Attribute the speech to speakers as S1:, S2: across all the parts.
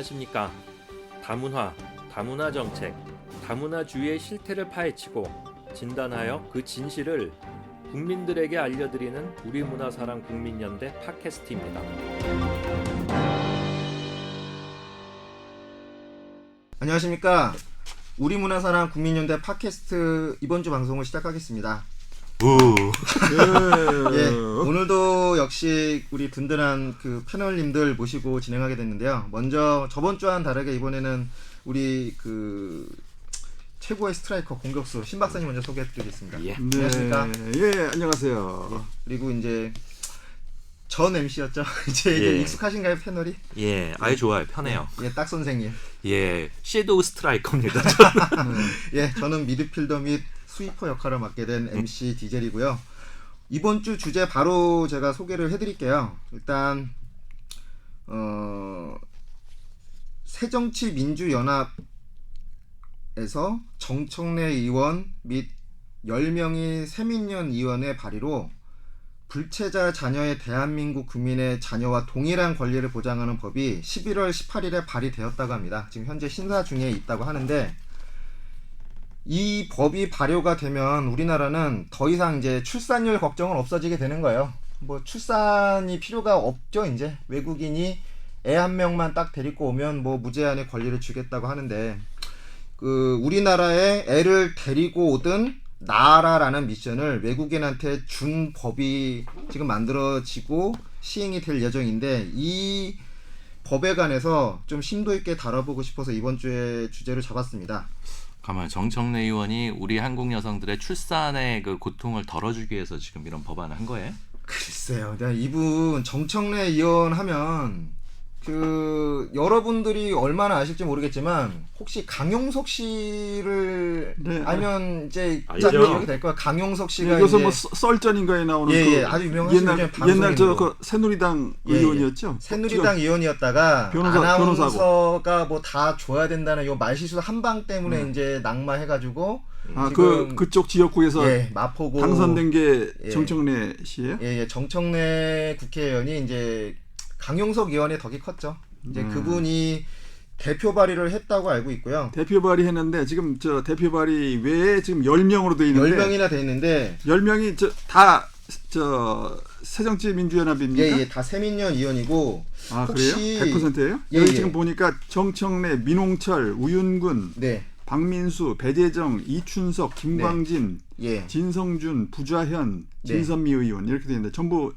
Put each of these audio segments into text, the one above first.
S1: 안녕하십니까. 다문화, 다문화 정책, 다문화주의의 실태를 파헤치고 진단하여 그 진실을 국민들에게 알려드리는 우리문화사랑 국민연대 팟캐스트입니다.
S2: 안녕하십니까. 우리문화사랑 국민연대 팟캐스트 이번 주 방송을 시작하겠습니다. 예, 오늘도 역시 우리 든든한 그 패널님들 모시고 진행하게 됐는데요. 먼저 저번 주와는 다르게 이번에는 우리 그 최고의 스트라이커 공격수 신 박사님 먼저 소개해드리겠습니다.
S3: 예.
S2: 안녕하십니까?
S3: 예, 안녕하세요.
S2: 예, 그리고 이제 전 MC였죠. 이제 익숙하신가요, 패널이?
S1: 예, 아주 좋아요. 편해요.
S2: 예, 딱 선생님.
S1: 예, 섀도우 스트라이커입니다.
S2: 예, 저는 미드필더 및 스위퍼 역할을 맡게 된 MC 디젤이고요. 이번 주 주제 바로 제가 소개를 해드릴게요. 일단 새정치민주연합에서 정청래 의원 및 10명의 새민연 의원의 발의로 불체자 자녀의 대한민국 국민의 자녀와 동일한 권리를 보장하는 법이 11월 18일에 발의되었다고 합니다. 지금 현재 심사 중에 있다고 하는데, 이 법이 발효가 되면 우리나라는 더 이상 이제 출산율 걱정은 없어지게 되는 거예요. 뭐 출산이 필요가 없죠. 이제 외국인이 애 한 명만 딱 데리고 오면 뭐 무제한의 권리를 주겠다고 하는데, 그 우리나라에 애를 데리고 오든 나라라는 미션을 외국인한테 준 법이 지금 만들어지고 시행이 될 예정인데, 이 법에 관해서 좀 심도 있게 다뤄보고 싶어서 이번 주에 주제를 잡았습니다.
S1: 가만, 정청래 의원이 우리 한국 여성들의 출산의 그 고통을 덜어주기 위해서 지금 이런 법안을 한 거예요?
S2: 글쎄요. 내가 이분 정청래 의원 하면 그 여러분들이 얼마나 아실지 모르겠지만 혹시 강용석 씨를 알면 이제 기억이 될 거야. 강용석 씨가
S3: 요새 뭐 썰전인가에 나오는
S2: 그 아주 유명한
S3: 옛날 저 그 새누리당 의원이었죠.
S2: 새누리당 의원이었다가 아나운서가 뭐 다 줘야 된다는 요 말실수 한방 때문에 이제 낙마해가지고
S3: 그쪽 지역구에서
S2: 마포구
S3: 당선된 게 정청래 씨예요?
S2: 예, 정청래 국회의원이 이제 강용석 의원의 덕이 컸죠. 이제 그분이 대표 발의를 했다고 알고 있고요.
S3: 대표 발의했는데 지금 저 대표 발의 외에 지금 10명으로 돼 있는데
S2: 10명이나 돼 있는데
S3: 10명이 다 새정치민주연합입니까?
S2: 예, 다 새민연 의원이고.
S3: 그래요? 100%예요? 여기 지금 보니까 정청래, 민홍철, 우윤근, 박민수, 배재정, 이춘석, 김광진, 진성준, 부좌현, 진선미 의원 이렇게 돼 있는데 전부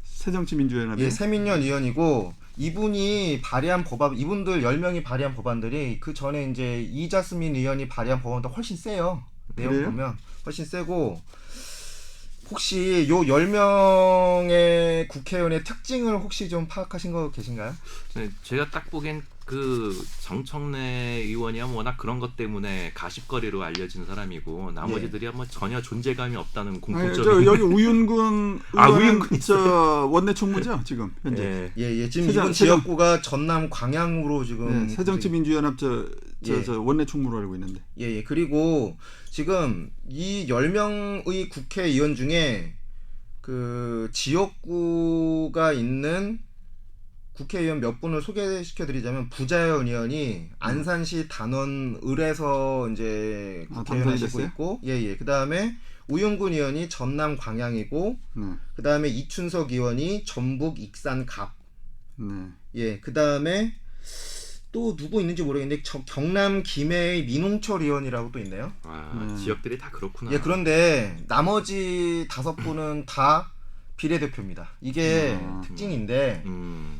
S3: 새정치민주연합이에요?
S2: 예, 새민연 의원이고, 이분이 발의한 법안, 이분들 10명이 발의한 법안들이 그 전에 이제 이자스민 의원이 발의한 법안보다 훨씬 세요. 내용 보면 훨씬 세고, 혹시 요 10명의 국회의원의 특징을 혹시 좀 파악하신 거 계신가요?
S1: 네, 제가 딱 보기엔 그 정청래 의원이야 워낙 그런 것 때문에 가십거리로 알려진 사람이고, 나머지들이야 뭐 전혀 존재감이 없다는 공통점이.
S3: 여기 우윤근 의원은 저 원내 총무죠 지금 현재.
S2: 지금 이번 지역구가 전남 광양으로 지금
S3: 새정치민주연합 저 원내 총무로 알고 있는데.
S2: 그리고 지금 이 10명의 국회의원 중에 그 지역구가 있는 국회의원 몇 분을 소개시켜드리자면, 부자현 의원이 안산시 단원을에서 이제 국회의원 하시고 있고, 그 다음에 우윤근 의원이 전남 광양이고, 그 다음에 이춘석 의원이 전북 익산 갑, 그 다음에 또 누구 있는지 모르겠는데 경남 김해의 민홍철 의원이라고 또 있네요.
S1: 지역들이 다 그렇구나.
S2: 그런데 나머지 5분은 다 비례대표입니다. 이게 특징인데,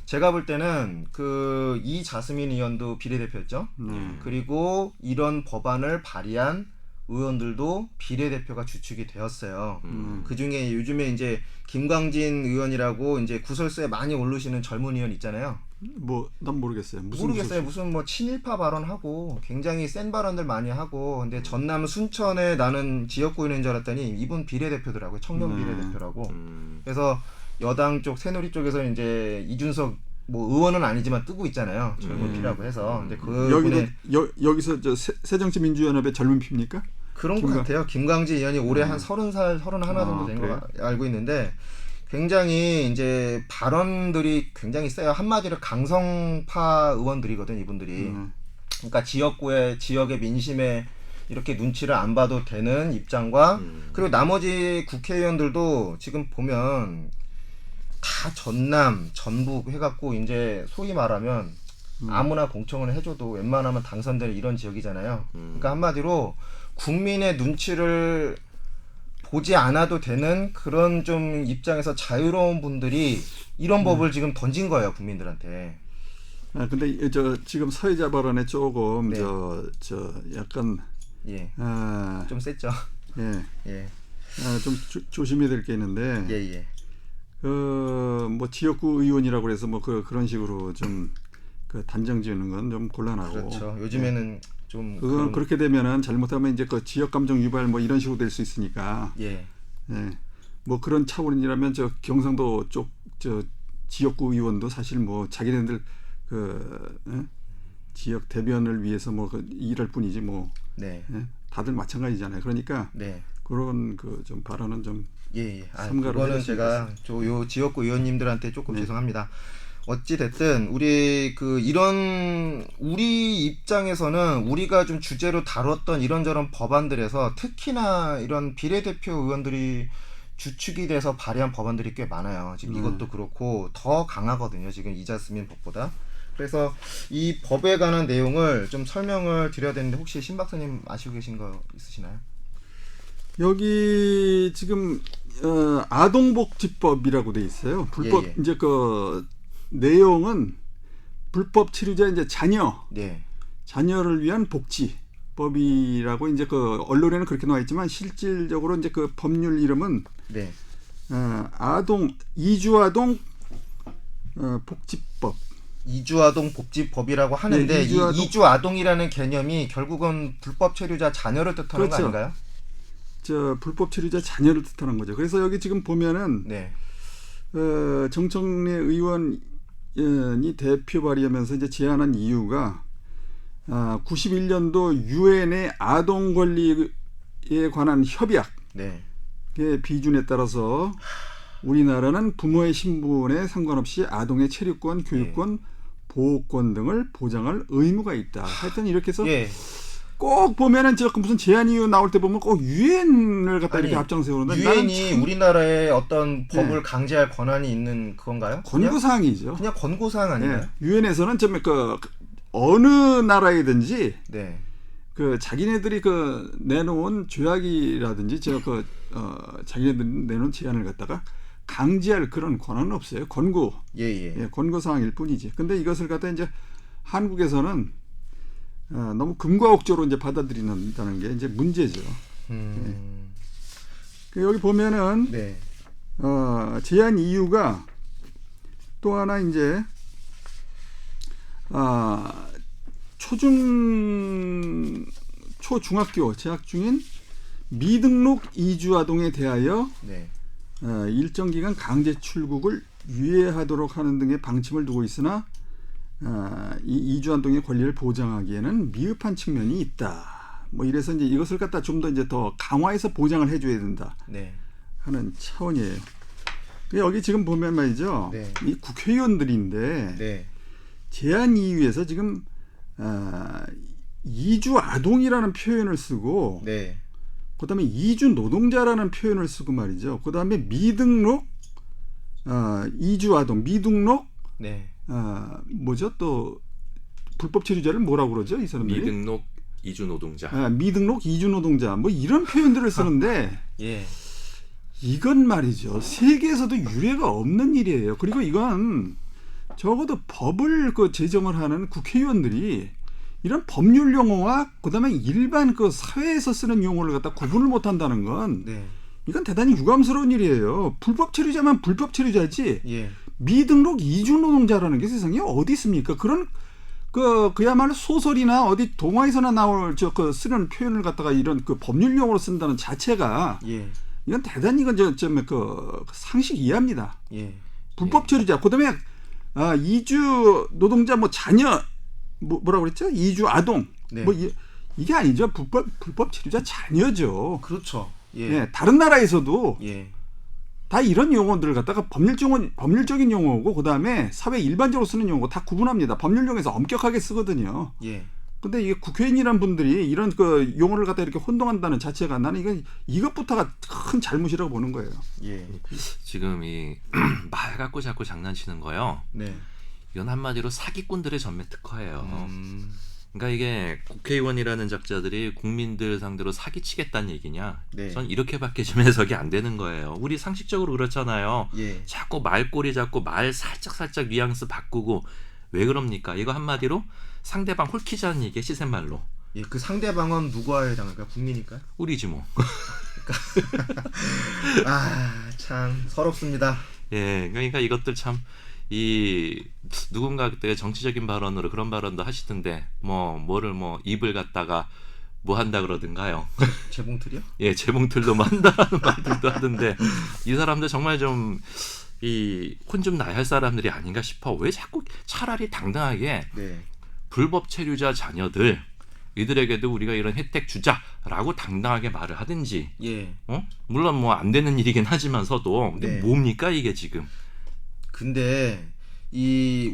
S2: 제가 볼 때는 그 이자스민 의원도 비례대표였죠. 그리고 이런 법안을 발의한 의원들도 비례대표가 주축이 되었어요. 그 중에 요즘에 이제 김광진 의원이라고 이제 구설수에 많이 오르시는 젊은 의원 있잖아요.
S3: 난 모르겠어요.
S2: 무슨 뭐 친일파 발언하고 굉장히 센 발언들 많이 하고, 근데 전남 순천에 나는 지역구인인 줄 알았더니 이분 비례대표더라고요. 청년 비례대표라고. 그래서 여당 쪽 새누리 쪽에서 이제 이준석 뭐 의원은 아니지만 뜨고 있잖아요. 젊은 피라고 해서. 근데
S3: 여기서 저 새정치민주연합의 젊은 피입니까?
S2: 그런 것 같아요. 김광진 의원이 올해 한 30살, 31 정도 된 거 알고 있는데, 굉장히 이제 발언들이 굉장히 세요. 한마디로 강성파 의원들이거든 이분들이. 그러니까 지역의 민심에 이렇게 눈치를 안 봐도 되는 입장과 그리고 나머지 국회의원들도 지금 보면 다 전남, 전북 해갖고 이제 소위 말하면 아무나 공천을 해줘도 웬만하면 당선되는 이런 지역이잖아요. 그러니까 한마디로 국민의 눈치를 보지 않아도 되는 그런 좀 입장에서 자유로운 분들이 이런 법을 지금 던진 거예요, 국민들한테.
S3: 아 근데 지금 사회자 발언에 조금
S2: 네.
S3: 약간
S2: 좀 셌죠.
S3: 좀 조심해야 될 게 있는데 뭐 지역구 의원이라고 해서 뭐 그런 식으로 좀 그 단정 지으는 건 좀 곤란하고.
S2: 그렇죠. 요즘에는 좀
S3: 그건 그렇게 되면은 잘못하면 이제 그 지역 감정 유발 뭐 이런 식으로 될 수 있으니까. 뭐 그런 차원이라면 저 경상도 쪽 지역구 의원도 사실 뭐 자기네들 지역 대변을 위해서 뭐 일할 뿐이지 뭐. 다들 마찬가지잖아요. 그러니까 그런 그 좀 발언은 좀
S2: 그거는 제가 요 지역구 의원님들한테 조금 죄송합니다. 어찌 됐든 우리 우리 입장에서는 우리가 좀 주제로 다뤘던 이런저런 법안들에서 특히나 이런 비례대표 의원들이 주축이 돼서 발의한 법안들이 꽤 많아요. 지금 이것도 그렇고 더 강하거든요. 지금 이자스민 법보다. 그래서 이 법에 관한 내용을 좀 설명을 드려야 되는데 혹시 신 박사님 아시고 계신 거 있으시나요?
S3: 여기 지금 아동복지법이라고 돼 있어요. 불법 이제 그 내용은 불법 치료자 이제 자녀를 위한 복지법이라고 이제 그 언론에는 그렇게 나와 있지만 실질적으로 이제 그 법률 이름은 이주아동 복지법.
S2: 이주아동 복지법이라고 하는데 이주아동이라는 개념이 결국은 불법 체류자 자녀를 뜻하는 거 아닌가요?
S3: 불법 체류자 자녀를 뜻하는 거죠. 그래서 여기 지금 보면은 정청래 의원이 대표 발의하면서 이제 제안한 이유가 91년도 유엔의 아동 권리에 관한 협약의 비준에 따라서 우리나라는 부모의 신분에 상관없이 아동의 체류권, 교육권, 보호권 등을 보장할 의무가 있다. 하여튼 이렇게 해서 꼭 보면은 무슨 제안 이유 나올 때 보면 꼭 유엔을 갖다 이렇게 앞장 세우는데
S2: 유엔이 우리나라에 어떤 법을 강제할 권한이 있는 그건가요?
S3: 권고사항이죠.
S2: 그냥 권고사항 아닌가요?
S3: 유엔에서는 좀 어느 나라이든지 그 자기네들이 내놓은 조약이라든지 자기네들이 내놓은 제안을 갖다가 강제할 그런 권한은 없어요. 권고사항일 뿐이지. 근데 이것을 갖다 이제 한국에서는 너무 금과 옥조로 이제 받아들인다는 게 이제 문제죠. 여기 보면은 제안 이유가 또 하나 이제 초중학교 재학 중인 미등록 이주 아동에 대하여 일정 기간 강제 출국을 유예하도록 하는 등의 방침을 두고 있으나 이 이주 아동의 권리를 보장하기에는 미흡한 측면이 있다. 뭐 이래서 이제 이것을 갖다 좀 더 이제 더 강화해서 보장을 해줘야 된다 하는 차원이에요. 여기 지금 보면 말이죠, 이 국회의원들인데 제안 이유에서 지금 이주 아동이라는 표현을 쓰고, 그다음에 이주 노동자라는 표현을 쓰고 말이죠. 그다음에 미등록 이주 아동, 미등록 뭐죠? 또 불법 체류자를 뭐라고 그러죠? 이 사람들이?
S1: 미등록 이주 노동자.
S3: 미등록 이주 노동자. 뭐 이런 표현들을 쓰는데 이건 말이죠. 세계에서도 유례가 없는 일이에요. 그리고 이건 적어도 법을 제정을 하는 국회의원들이 이런 법률 용어와 그다음에 일반 사회에서 쓰는 용어를 갖다 구분을 못 한다는 건 이건 대단히 유감스러운 일이에요. 불법 체류자만 불법 체류자지. 미등록 이주 노동자라는 게 세상에 어디 있습니까? 그런 그야말로 소설이나 어디 동화에서나 나올 쓰는 표현을 갖다가 이런 법률 용어로 쓴다는 자체가 이건 대단히 상식 이하입니다. 불법 체류자. 그다음에 이주 노동자 자녀 뭐라고 그랬죠? 이주 아동. 이게 아니죠. 불법 체류자 자녀죠.
S2: 그렇죠.
S3: 다른 나라에서도 다 이런 용어들을 갖다가 법률적인 용어고 그다음에 사회 일반적으로 쓰는 용어 다 구분합니다. 법률용에서 엄격하게 쓰거든요.
S2: 예.
S3: 근데 이게 국회의원이란 분들이 이런 그 용어를 갖다 이렇게 혼동한다는 자체가 나는 이것부터가 큰 잘못이라고 보는 거예요.
S2: 예.
S1: 지금 이 말 갖고 자꾸 장난치는 거요.
S2: 네.
S1: 이건 한마디로 사기꾼들의 전면 특허예요. 그러니까 이게 국회의원이라는 작자들이 국민들 상대로 사기치겠다는 얘기냐?
S2: 네.
S1: 전 이렇게밖에 좀 해석이 안 되는 거예요. 우리 상식적으로 그렇잖아요.
S2: 예.
S1: 자꾸 말꼬리 잡고 말 살짝 뉘앙스 바꾸고 왜 그럽니까? 이거 한마디로 상대방 홀키자는 얘기의 시샘말로.
S2: 예, 그 상대방은 누구와 해당할까요? 국민일까요?
S1: 우리지 뭐.
S2: 아, 참 서럽습니다.
S1: 예, 그러니까 이것들 참 이 누군가 그때 정치적인 발언으로 그런 발언도 하시던데 뭐를 입을 갖다가 뭐 한다 그러던가요?
S2: 재봉틀이요?
S1: 예, 재봉틀도 뭐 한다라는 말들도 하던데 이 사람들 정말 좀 이 혼 좀 나야 할 사람들이 아닌가 싶어. 왜 자꾸 차라리 당당하게
S2: 네.
S1: 불법 체류자 자녀들 이들에게도 우리가 이런 혜택 주자라고 당당하게 말을 하든지.
S2: 예.
S1: 물론 뭐 안 되는 일이긴 하지만서도 근데
S2: 네.
S1: 뭡니까 이게 지금?
S2: 근데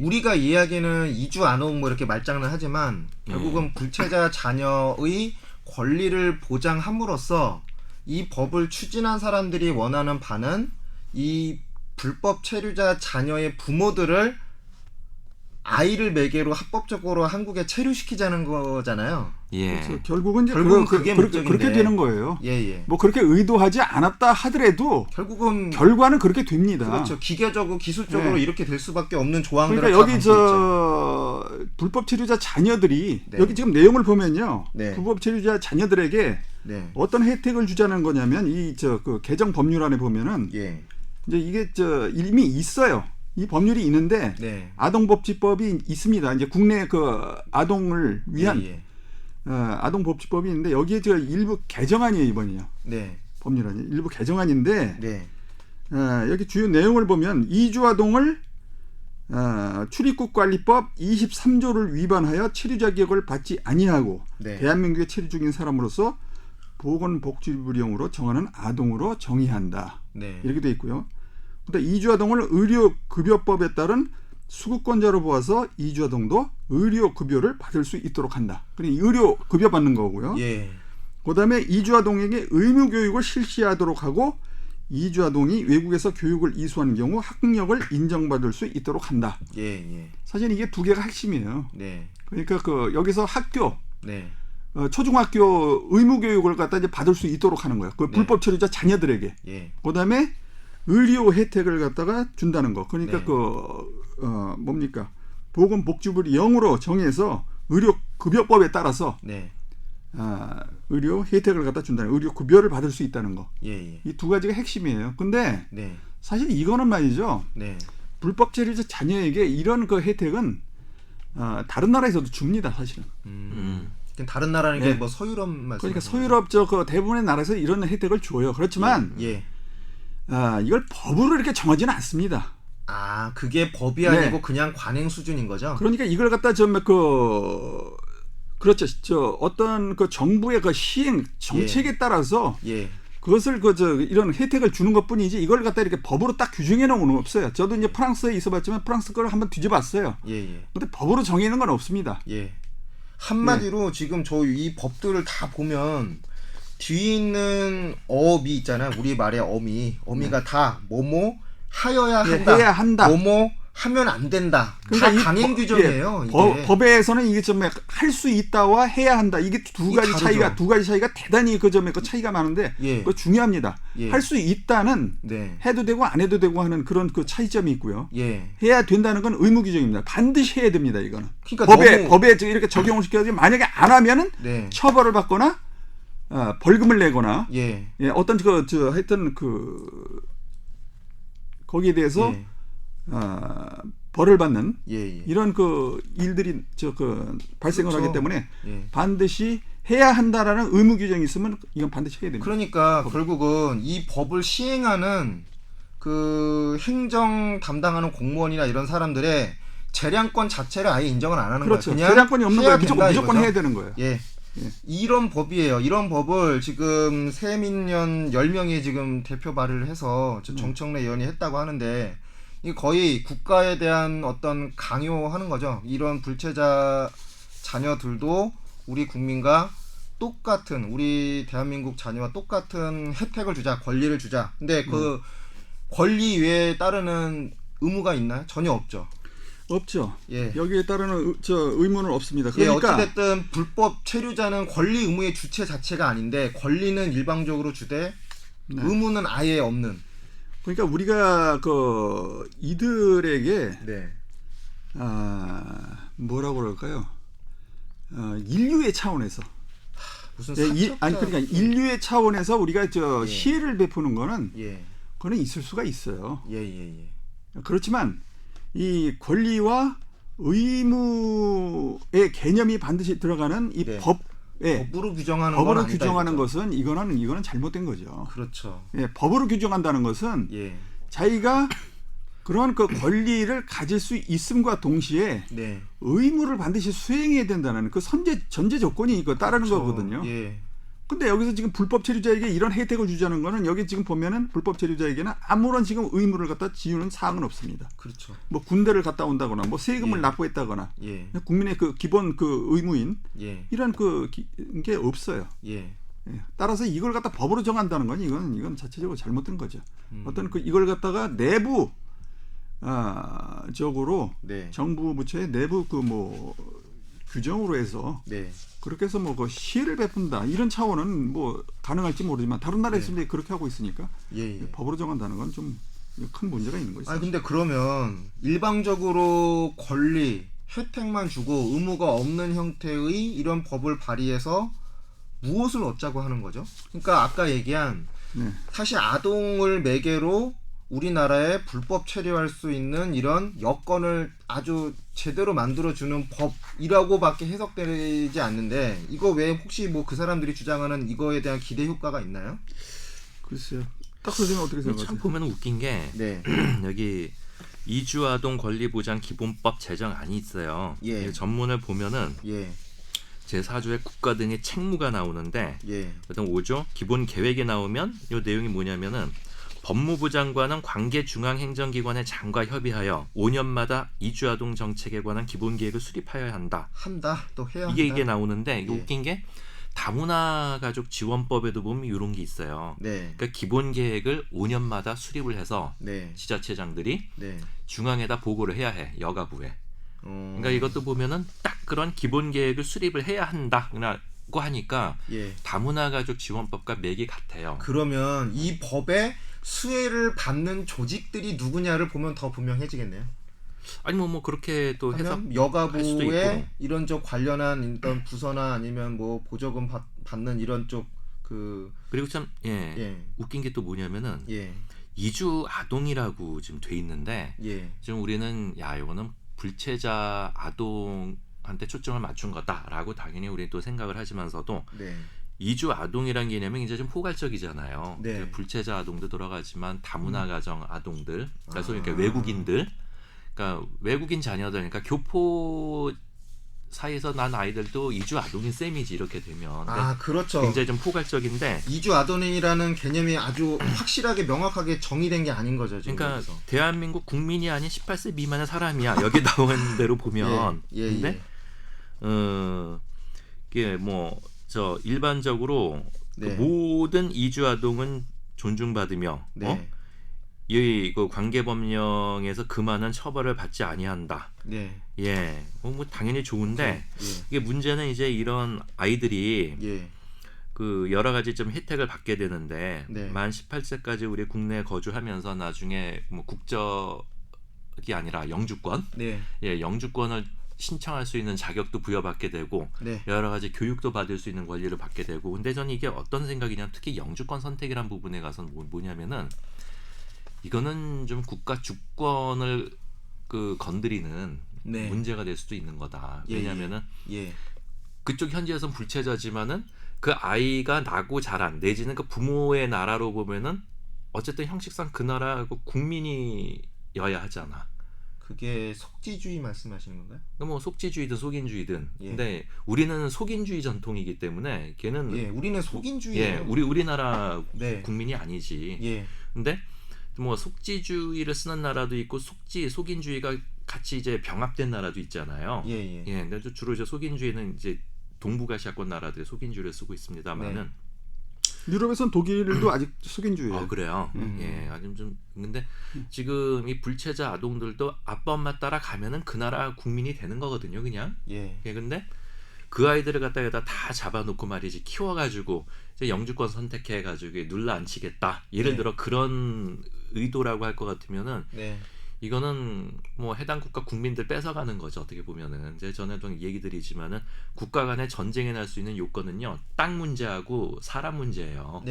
S2: 우리가 이야기는 이주 안옥 뭐 이렇게 말장난 하지만 결국은 불체자 자녀의 권리를 보장함으로써 이 법을 추진한 사람들이 원하는 바는 이 불법 체류자 자녀의 부모들을 아이를 매개로 합법적으로 한국에 체류시키자는 거잖아요.
S1: 예.
S3: 그렇죠. 결국은
S2: 그게 목적인데.
S3: 그렇게 되는 거예요.
S2: 예.
S3: 뭐 그렇게 의도하지 않았다 하더라도
S2: 결국은
S3: 결과는 그렇게 됩니다.
S2: 그렇죠. 기계적으로 기술적으로
S3: 네.
S2: 이렇게 될 수밖에 없는 조항들을
S3: 그러니까 여기
S2: 다 담고 있죠.
S3: 불법 체류자 자녀들이
S2: 네.
S3: 여기 지금 내용을 보면요.
S2: 네.
S3: 불법 체류자 자녀들에게
S2: 네.
S3: 어떤 혜택을 주자는 거냐면 그 개정 법률안에 보면은
S2: 예.
S3: 이제 이게 이미 있어요. 이 법률이 있는데
S2: 네.
S3: 아동복지법이 있습니다. 이제 국내 그 아동을 위한
S2: 예.
S3: 아동복지법이 있는데 여기에 일부 개정안이에요 이번이요.
S2: 네.
S3: 법률안이 일부 개정안인데
S2: 네.
S3: 여기 주요 내용을 보면 이주아동을 출입국관리법 23조를 위반하여 체류 자격을 받지 아니하고
S2: 네.
S3: 대한민국에 체류 중인 사람으로서 보건복지부령으로 정하는 아동으로 정의한다.
S2: 네.
S3: 이렇게 돼 있고요. 그러니까 이주아동을 의료급여법에 따른 수급권자로 보아서 이주아동도 의료급여를 받을 수 있도록 한다. 그러니까 의료급여 받는 거고요.
S2: 예.
S3: 그다음에 이주아동에게 의무교육을 실시하도록 하고 이주아동이 외국에서 교육을 이수하는 경우 학력을 인정받을 수 있도록 한다.
S2: 예.
S3: 사실 이게 두 개가 핵심이에요.
S2: 네.
S3: 그러니까 여기서 학교
S2: 네.
S3: 초중학교 의무교육을 갖다 이제 받을 수 있도록 하는 거예요. 그
S2: 네.
S3: 불법 체류자 자녀들에게.
S2: 예.
S3: 그다음에 의료 혜택을 갖다가 준다는 거. 그러니까
S2: 네.
S3: 뭡니까? 보건복지부를 0으로 정해서 의료급여법에 따라서
S2: 네.
S3: 의료 혜택을 갖다 준다는 의료급여를 받을 수 있다는 거.
S2: 예.
S3: 이 두 가지가 핵심이에요. 근데
S2: 네.
S3: 사실 이거는 말이죠.
S2: 네.
S3: 불법 체류자 자녀에게 이런 그 혜택은 다른 나라에서도 줍니다, 사실은.
S2: 다른 나라는
S3: 네.
S2: 게 뭐 서유럽 말씀.
S3: 그러니까 서유럽 그 대부분의 나라에서 이런 혜택을 줘요. 그렇지만
S2: 예.
S3: 이걸 법으로 이렇게 정하지는 않습니다.
S2: 그게 법이
S3: 네.
S2: 아니고 그냥 관행 수준인 거죠.
S3: 그러니까 이걸 갖다 그렇죠. 어떤 그 정부의 그 시행 정책에 따라서
S2: 예.
S3: 그것을 이런 혜택을 주는 것뿐이지 이걸 갖다 이렇게 법으로 딱 규정해 놓은 건 없어요. 저도 이제 프랑스에 있어봤지만 프랑스 거를 한번 뒤져봤어요.
S2: 예.
S3: 근데 법으로 정해놓은 건 없습니다.
S2: 예. 한마디로 지금 이 법들을 다 보면 뒤에 있는 어미 있잖아요. 우리 말의 어미가 다 뭐뭐 하여야 한다.
S3: 해야 한다.
S2: 뭐뭐 하면 안 된다.
S3: 그러니까
S2: 다 강행 규정이에요. 이게.
S3: 법에서는 이게 좀 할 수 있다와 해야 한다. 이게 두 가지 차이가 대단히 그 점에 그 차이가 많은데 그거 중요합니다.
S2: 예.
S3: 할 수 있다는
S2: 네.
S3: 해도 되고 안 해도 되고 하는 그런 그 차이점이 있고요.
S2: 예.
S3: 해야 된다는 건 의무 규정입니다. 반드시 해야 됩니다. 이거는.
S2: 그러니까
S3: 법에 이렇게 적용을 시켜야지 만약에 안 하면은
S2: 네.
S3: 처벌을 받거나 벌금을 내거나
S2: 예.
S3: 어떤 하여튼 거기에 대해서
S2: 예.
S3: 벌을 받는
S2: 예.
S3: 이런 그 일들이 발생을
S2: 그렇죠.
S3: 하기 때문에
S2: 예.
S3: 반드시 해야 한다라는 의무 규정이 있으면 이건 반드시 해야 됩니다.
S2: 그러니까 결국은 이 법을 시행하는 그 행정 담당하는 공무원이나 이런 사람들의 재량권 자체를 아예 인정을 안 하는
S3: 그렇죠.
S2: 거예요. 그냥
S3: 재량권이 없는 거예요. 무조건
S2: 이거죠.
S3: 해야 되는 거예요.
S2: 예.
S3: 예.
S2: 이런 법이에요. 이런 법을 지금 세민연 10명이 지금 대표 발의를 해서 정청래 의원이 했다고 하는데 이 거의 국가에 대한 어떤 강요하는 거죠. 이런 불체자 자녀들도 우리 국민과 똑같은 우리 대한민국 자녀와 똑같은 혜택을 주자, 권리를 주자. 근데 그 권리 외에 따르는 의무가 있나요? 전혀 없죠.
S3: 없죠.
S2: 예.
S3: 여기에 따르는 의무는 없습니다. 그러니까
S2: 어찌됐든 불법 체류자는 권리 의무의 주체 자체가 아닌데 권리는 일방적으로 주되
S3: 네.
S2: 의무는 아예 없는.
S3: 그러니까 우리가 그 이들에게
S2: 네.
S3: 뭐라고 그럴까요? 인류의 차원에서
S2: 무슨
S3: 그러니까 인류의 차원에서 우리가 시혜를 베푸는 거는 그거는 있을 수가 있어요.
S2: 예.
S3: 그렇지만 이 권리와 의무의 개념이 반드시 들어가는 이
S2: 법으로 규정하는
S3: 것은 이거는 잘못된 거죠.
S2: 그렇죠.
S3: 예, 법으로 규정한다는 것은 자기가 그러한 그 권리를 가질 수 있음과 동시에 의무를 반드시 수행해야 된다는 그 전제 조건이 이거 따르는 거거든요. 근데 여기서 지금 불법 체류자에게 이런 혜택을 주자는 거는 여기 지금 보면은 불법 체류자에게는 아무런 지금 의무를 갖다 지우는 사항은 없습니다.
S2: 그렇죠.
S3: 뭐 군대를 갔다 온다거나 뭐 세금을 납부했다거나 국민의 그 기본 그 의무인 이런 게 없어요. 따라서 이걸 갖다 법으로 정한다는 건 이건 자체적으로 잘못된 거죠. 어떤 이걸 갖다가 내부 적으로 정부 부처의 내부 규정으로 해서 그렇게 해서 그 시혜를 베푼다 이런 차원은 뭐 가능할지 모르지만 다른 나라에서도 그렇게 하고 있으니까 법으로 정한다는 건 좀 큰 문제가 있는 거죠.
S2: 근데 그러면 일방적으로 권리 혜택만 주고 의무가 없는 형태의 이런 법을 발의해서 무엇을 얻자고 하는 거죠? 그러니까 아까 얘기한 사실 아동을 매개로 우리나라에 불법 체류할 수 있는 이런 여건을 아주 제대로 만들어주는 법이라고밖에 해석되지 않는데 이거 외에 혹시 뭐 그 사람들이 주장하는 이거에 대한 기대 효과가 있나요?
S3: 글쎄요. 딱 그러시면 어떻게 생각하세요?
S1: 참 보면 웃긴 게 여기 이주아동 권리보장 기본법 제정안이 있어요. 전문을 보면은 제4조의 국가 등의 책무가 나오는데 일단 5조 기본 계획에 나오면 이 내용이 뭐냐면은 법무부 장관은 관계 중앙행정기관의 장과 협의하여 5년마다 이주아동 정책에 관한 기본 계획을 수립하여야 한다.
S2: 또 해야
S1: 이게 나오는데 이게 웃긴 게 다문화 가족 지원법에도 보면 이런 게 있어요. 그러니까 기본 계획을 5년마다 수립을 해서 지자체장들이 중앙에다 보고를 해야 해. 여가부에. 그러니까 이것도 보면은 딱 그런 기본 계획을 수립을 해야 한다고 하니까 다문화 가족 지원법과 맥이 같아요.
S2: 그러면 이 법에 수혜를 받는 조직들이 누구냐를 보면 더 분명해지겠네요.
S1: 아니 뭐 그렇게 또 해서
S2: 여가부에 이런 쪽 관련한 어떤 부서나 아니면 뭐 보조금 받는 이런 쪽
S1: 그리고 참 웃긴 게 또 뭐냐면은 이주 아동이라고 지금 돼 있는데 지금 우리는 이거는 불체자 아동한테 초점을 맞춘 거다라고 당연히 우리 또 생각을 하지만서도 이주 아동이란 개념이 이제 좀 포괄적이잖아요. 불체자 아동도 들어가지만 다문화 가정 아동들, 그러니까 소위 외국인들, 그러니까 외국인 자녀들, 그러니까 교포 사이에서 난 아이들도 이주 아동인 셈이지 이렇게 되면.
S2: 그렇죠.
S1: 굉장히 좀 포괄적인데.
S2: 이주 아동이라는 개념이 아주 확실하게 명확하게 정의된 게 아닌 거죠. 지금
S1: 그러니까
S2: 여기서.
S1: 대한민국 국민이 아닌 18세 미만의 사람이야. 여기 나온 대로 보면. 근데 이게 일반적으로 그 모든 이주 아동은 존중받으며 이 관계법령에서 그만한 처벌을 받지 아니한다. 뭐 당연히 좋은데 이게 문제는 이제 이런 아이들이 그 여러 가지 좀 혜택을 받게 되는데 만 18세까지 우리 국내에 거주하면서 나중에 뭐 국적이 아니라 영주권, 영주권을 신청할 수 있는 자격도 부여받게 되고 여러 가지 교육도 받을 수 있는 권리를 받게 되고 근데 저는 이게 어떤 생각이냐면 특히 영주권 선택이란 부분에 가서는 뭐냐면은 이거는 좀 국가 주권을 건드리는 문제가 될 수도 있는 거다. 왜냐하면은 그쪽 현지에서는 불체자지만은 그 아이가 나고 자란 내지는 그 부모의 나라로 보면은 어쨌든 형식상 그 나라하고 국민이어야 하잖아.
S2: 그게 속지주의 말씀하시는 건가요?
S1: 뭐 속지주의든 속인주의든. 예. 근데 우리는 속인주의 전통이기 때문에 걔는
S2: 우리는 속인주의예요.
S1: 우리나라 국민이 아니지. 근데 뭐 속지주의를 쓰는 나라도 있고 속인주의가 같이 이제 병합된 나라도 있잖아요. 근데 주로 이제 속인주의는 이제 동북아시아권 나라들의 속인주의를 쓰고 있습니다만은
S3: 유럽에선 독일도 아직 속인주의예요.
S1: 그래요. 아직 좀 근데 지금 이 불체자 아동들도 아빠 엄마 따라 가면은 그 나라 국민이 되는 거거든요, 그냥. 근데 그 아이들을 갖다가 다 잡아놓고 말이지 키워가지고 이제 영주권 선택해가지고 눌러 앉히겠다. 예를 들어 그런 의도라고 할 것 같으면은. 이거는 뭐 해당 국가 국민들 뺏어가는 거죠. 어떻게 보면은 이제 전에도 얘기 드리지만은 국가 간의 전쟁에 날 수 있는 요건은요, 땅 문제하고 사람 문제예요.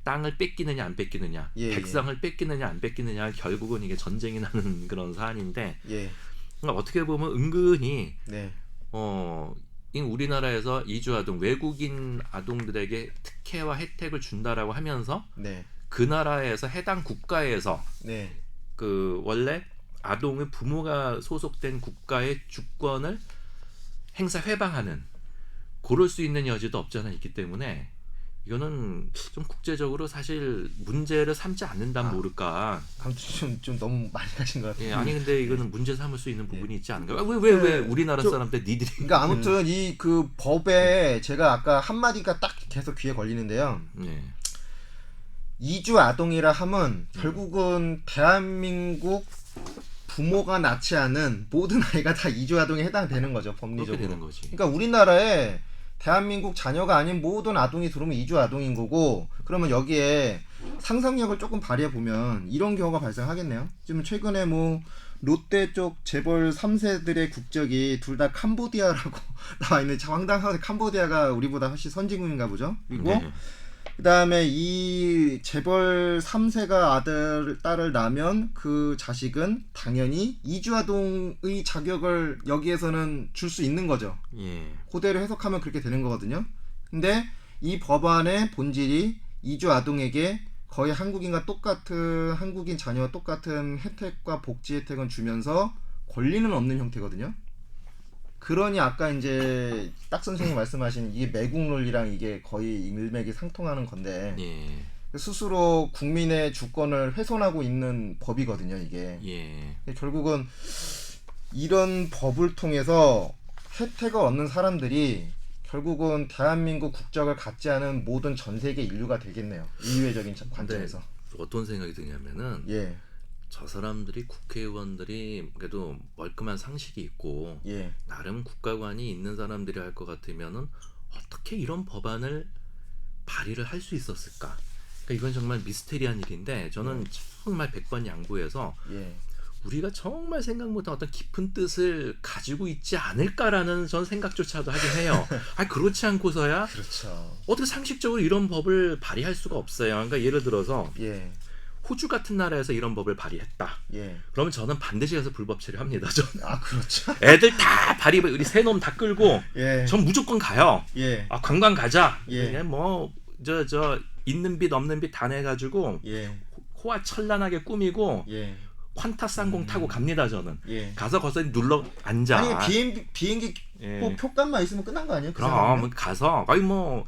S1: 땅을 뺏기느냐 안 뺏기느냐, 백성을 뺏기느냐 안 뺏기느냐, 결국은 이게 전쟁이 나는 그런 사안인데, 그러니까 어떻게 보면 은근히 우리나라에서 이주 아동, 외국인 아동들에게 특혜와 혜택을 준다라고 하면서 그 나라에서 해당 국가에서 그 원래 아동의 부모가 소속된 국가의 주권을 행사 회방하는 그럴 수 있는 여지도 없지 않아 있기 때문에 이거는 좀 국제적으로 사실 문제를 삼지 않는다면 모를까.
S2: 아무튼 좀 너무 많이 가신 것 같아요.
S1: 아니 근데 이거는 문제 삼을 수 있는 부분이 있지 않은가? 왜 우리나라 사람들 니들이?
S2: 그러니까 아무튼 이 그 법에 제가 아까 한 마디가 딱 계속 귀에 걸리는데요. 이주 아동이라 함은 결국은 대한민국 부모가 낳지 않은 모든 아이가 다 이주 아동에 해당되는 거죠, 법리적으로.
S1: 그렇게 되는 거지.
S2: 그러니까 우리나라에 대한민국 자녀가 아닌 모든 아동이 들어오면 이주 아동인 거고, 그러면 여기에 상상력을 조금 발휘해 보면 이런 경우가 발생하겠네요. 지금 최근에 뭐 롯데 쪽 재벌 3세들의 국적이 둘 다 캄보디아라고 나와 있는, 황당하게 캄보디아가 우리보다 훨씬 선진국인가 보죠. 그리고 그 다음에 이 재벌 3세가 딸을 낳으면 그 자식은 당연히 이주아동의 자격을 여기에서는 줄 수 있는 거죠. 그대로 해석하면 그렇게 되는 거거든요. 근데 이 법안의 본질이 이주아동에게 거의 한국인과 똑같은, 한국인 자녀와 똑같은 혜택과 복지 혜택은 주면서 권리는 없는 형태거든요. 그러니 아까 이제 딱 선생님 말씀하신 이 매국논리랑 이게 거의 일맥상통하는 건데, 스스로 국민의 주권을 훼손하고 있는 법이거든요, 이게. 결국은 이런 법을 통해서 혜택을 얻는 사람들이 결국은 대한민국 국적을 갖지 않은 모든 전 세계 인류가 되겠네요, 이외적인 관점에서.
S1: 어떤 생각이 드냐면은 저 사람들이, 국회의원들이 그래도 멀끔한 상식이 있고 나름 국가관이 있는 사람들이 할 것 같으면은 어떻게 이런 법안을 발의를 할 수 있었을까? 그러니까 이건 정말 미스테리한 일인데, 저는 정말 100번 양보해서 우리가 정말 생각 못한 어떤 깊은 뜻을 가지고 있지 않을까라는 전 생각조차도 하긴 해요. 그렇지 않고서야 어떻게 상식적으로 이런 법을 발의할 수가 없어요. 그러니까 예를 들어서 호주 같은 나라에서 이런 법을 발의했다. 그러면 저는 반드시 가서 불법 체류합니다.
S2: 그렇죠.
S1: 애들 다 우리 세 놈 다 끌고 전 무조건 가요. 관광 가자. 뭐 있는 빚 없는 빚 다 내가지고 호화철란하게 꾸미고 퀀타 쌍공 타고 갑니다. 저는 가서 거기서 눌러 앉아.
S2: 아니 비행기 꼭 표값만 있으면 끝난 거 아니에요?
S1: 그럼 가서 뭐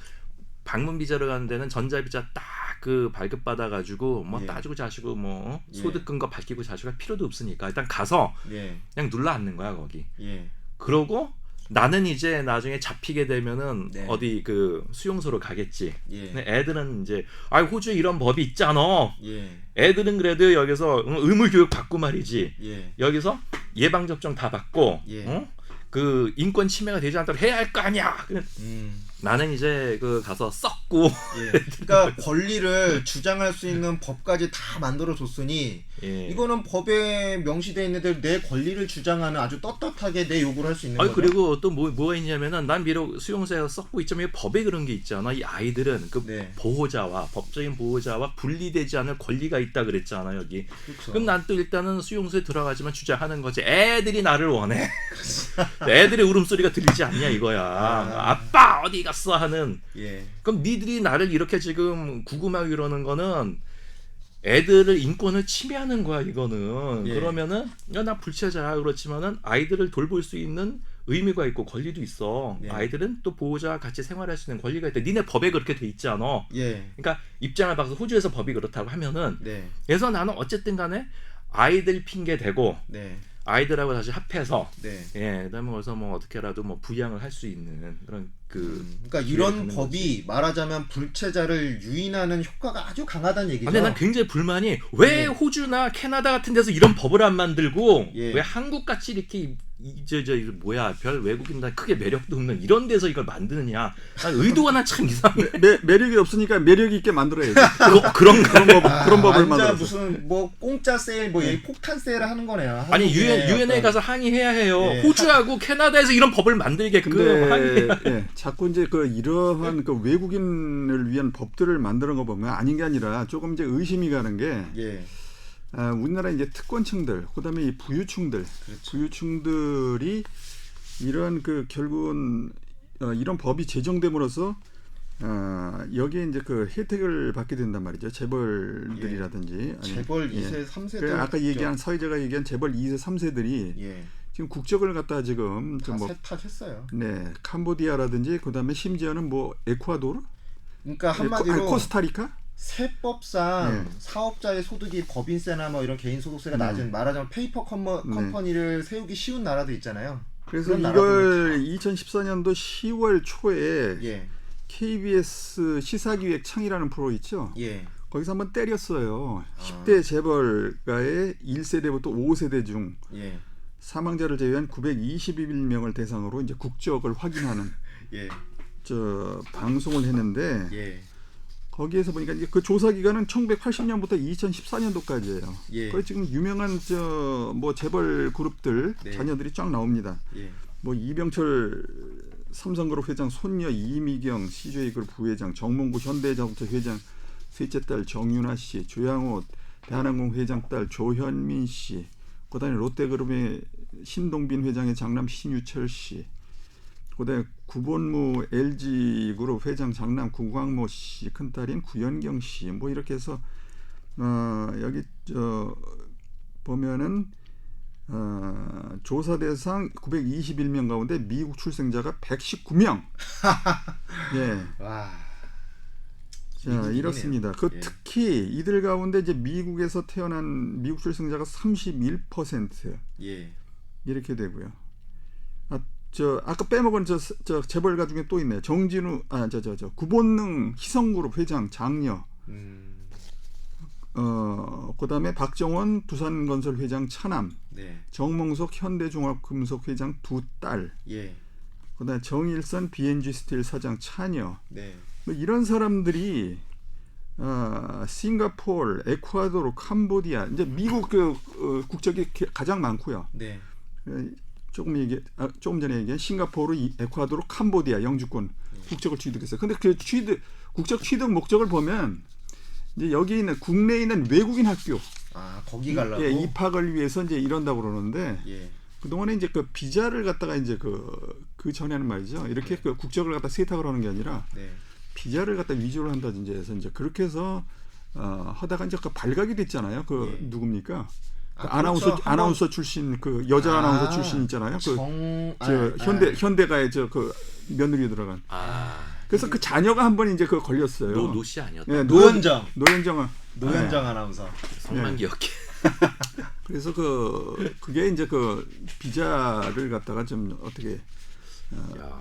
S1: 방문 비자를 가는 데는 전자 비자 딱 그 발급 받아 가지고 뭐 따지고 자시고 뭐 소득 근거 밝히고 자시고 할 필요도 없으니까 일단 가서 그냥 눌러 앉는 거야 거기. 그러고 나는 이제 나중에 잡히게 되면은 어디 그 수용소로 가겠지. 근데 애들은 이제 호주에 이런 법이 있잖아. 애들은 그래도 여기서 의무 교육 받고 말이지. 여기서 예방 접종 다 받고 그 인권 침해가 되지 않도록 해야 할 거 아니야. 나는 이제 그 가서 썩고
S2: 그러니까 권리를 주장할 수 있는 법까지 다 만들어 줬으니 이거는 법에 명시되어 있는데 내 권리를 주장하는 아주 떳떳하게 내 요구를 할 수 있는 거죠.
S1: 그리고 또 뭐가 있냐면은 난 비록 수용소에서 썩고 있지만 법에 그런 게 있잖아. 이 아이들은 그 보호자와 법적인 보호자와 분리되지 않을 권리가 있다 그랬잖아 여기. 그럼 난 또 일단은 수용소에 들어가지만 주장하는 거지. 애들이 나를 원해. 애들의 울음소리가 들리지 않냐 이거야. 아빠 어디 갔어? 하는. 그럼 니들이 나를 이렇게 지금 구금하고 이러는 거는 애들을 인권을 침해하는 거야 이거는.
S2: 예.
S1: 그러면은 야, 나 불체자야 그렇지만은 아이들을 돌볼 수 있는 의미가 있고 권리도 있어.
S2: 예.
S1: 아이들은 또 보호자와 같이 생활할 수 있는 권리가 있다. 니네 법에 그렇게 돼 있지 않아.
S2: 예.
S1: 그러니까 입장을 바꿔서 호주에서 법이 그렇다고 하면은
S2: 네.
S1: 그래서 나는 어쨌든 간에 아이들 핑계 대고
S2: 네.
S1: 아이들하고 다시 합해서
S2: 네.
S1: 예, 그다음에 그래서 뭐 어떻게라도 뭐 부양을 할 수 있는 그런
S2: 그러니까 이런 법이 거지. 말하자면 불체자를 유인하는 효과가 아주 강하다는 얘기죠.
S1: 근데 난 굉장히 불만이 왜 호주나 캐나다 같은 데서 이런 법을 안 만들고 왜 한국 같이 이렇게 저 뭐야 별 외국인들 크게 매력도 없는 이런 데서 이걸 만드느냐. 난 의도가 난 참 이상해.
S3: 매력이 없으니까 매력 있게 만들어야지.
S1: 그런
S3: 법을 만들어.
S2: 무슨 뭐 공짜 세일 뭐 폭탄 세일을 하는 거네요.
S1: 아니 유엔에 가서 항의해야 해요. 호주하고 캐나다에서 이런 법을 만들게끔 항의해야.
S3: 예, 자꾸 이제 그 이러한 그 외국인을 위한 법들을 만드는 거 보면 아닌 게 아니라 조금 이제 의심이 가는 게.
S2: 예.
S3: 우리나라 이제 특권층들, 그다음에 이 부유층들,
S2: 그렇죠.
S3: 부유층들이 이런 그 결국은 이런 법이 제정됨으로써 여기에 이제 그 혜택을 받게 된단 말이죠. 재벌들이라든지
S2: 재벌 2세, 3세들.
S3: 아까 얘기한 사회자가 얘기한 재벌 2세, 3세들이 지금 국적을 갖다 지금
S2: 탓했어요.
S3: 네, 캄보디아라든지 그다음에 심지어는 뭐 에콰도르,
S2: 그러니까 한마디로
S3: 코스타리카.
S2: 세법상 사업자의 소득이 법인세나 뭐 이런 개인 소득세가 낮은 말하자면 페이퍼 컴퍼니를 세우기 쉬운 나라도 있잖아요.
S3: 그래서 이걸 2014년도 10월 초에 KBS 시사기획 창이라는 프로 있죠. 거기서 한번 때렸어요. 10대 재벌가의 1세대부터 5세대 중 사망자를 제외한 921명을 대상으로 이제 국적을 확인하는 저 방송을 했는데 거기에서 보니까 이제 그 조사 기간은 1980년부터 2014년도까지예요. 거기 지금 유명한 저 뭐 재벌 그룹들 자녀들이 쫙 나옵니다. 뭐 이병철 삼성그룹 회장 손녀 이미경 CJ그룹 부회장, 정몽구 현대자동차 회장 셋째 딸 정윤아 씨, 조양호 대한항공 회장 딸 조현민 씨, 그다음에 롯데그룹의 신동빈 회장의 장남 신유철 씨, 그다음에 구본무 LG그룹 회장 장남 구광모 씨 큰딸인 구연경 씨, 뭐 이렇게 해서 여기 보면은 조사 대상 921명 가운데 미국 출생자가 119명. 예.
S2: 와.
S3: 자, 이렇습니다. 특히 이들 가운데 이제 미국에서 태어난 미국 출생자가 31%. 이렇게 되고요. 아까 빼먹은 저 재벌가 중에 또 있네요. 정진우 구본능 희성그룹 회장 장녀. 그다음에 박정원 두산건설 회장 차남. 정몽석 현대종합금속 회장 두 딸. 그다음에 정일선 B&G 스틸 사장 차녀. 뭐 이런 사람들이 싱가포르, 에콰도르, 캄보디아 이제 미국 그 국적이 가장 많고요. 조금 전에 얘기한 싱가포르, 에콰도르, 캄보디아 영주권 국적을 취득했어요. 근데 그 국적 취득 목적을 보면 이제 여기 있는 국내에 있는 외국인 학교
S2: 거기 가려고
S3: 입학을 위해서 이제 이런다고 그러는데 그동안에 이제 그 비자를 갖다가 이제 그 전에는 말이죠. 이렇게 그 국적을 갖다 세탁을 하는 게 아니라 비자를 갖다 위조를 한다든지 해서 이제 그렇게 해서 하다가 이제 그 발각이 됐잖아요. 누굽니까? 아나운서 출신 그 여자 아나운서 출신 있잖아요. 현대가의 그 며느리 들어간. 그래서 그 자녀가 한 번 이제 걸렸어요.
S1: 노씨 아니었다.
S2: 네, 노현정 아나운서.
S1: 성만 기억해.
S3: 그래서 그게 이제 그 비자를 갖다가 좀 어떻게.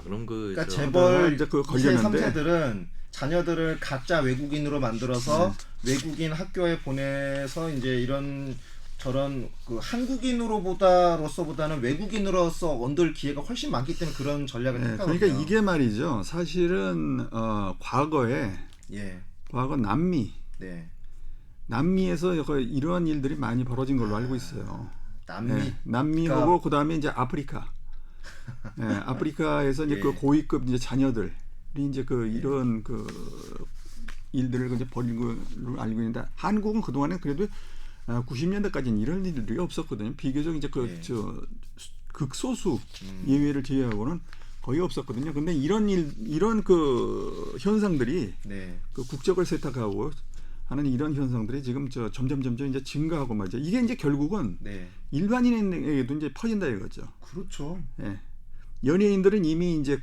S1: 그럼
S2: 그러니까 재벌 이제 2세, 3세들은 자녀들을 가짜 외국인으로 만들어서 외국인 학교에 보내서 이제 이런 저런 그 한국인으로서보다는 외국인으로서 얻을 기회가 훨씬 많기 때문에 그런 전략을 택하거든요.
S3: 그러니까 이게 말이죠. 사실은 과거에 과거 남미에서 이러한 일들이 많이 벌어진 걸로 알고 있어요. 남미하고 그다음에 이제 아프리카. 아프리카에서 이제 그 고위급 이제 자녀들이 이제 이런 일들을 이제 벌인 걸로 알고 있는데 한국은 그동안에 그래도 90년대까지는 이런 일들이 없었거든요. 비교적 이제 극소수 예외를 제외하고는 거의 없었거든요. 근데 이런 그 현상들이 그 국적을 세탁하고 하는 이런 현상들이 지금 점점 이제 증가하고 말이죠. 이게 이제 결국은
S2: 네.
S3: 일반인에게도 이제 퍼진다 이거죠.
S2: 그렇죠.
S3: 예. 연예인들은 이미 이제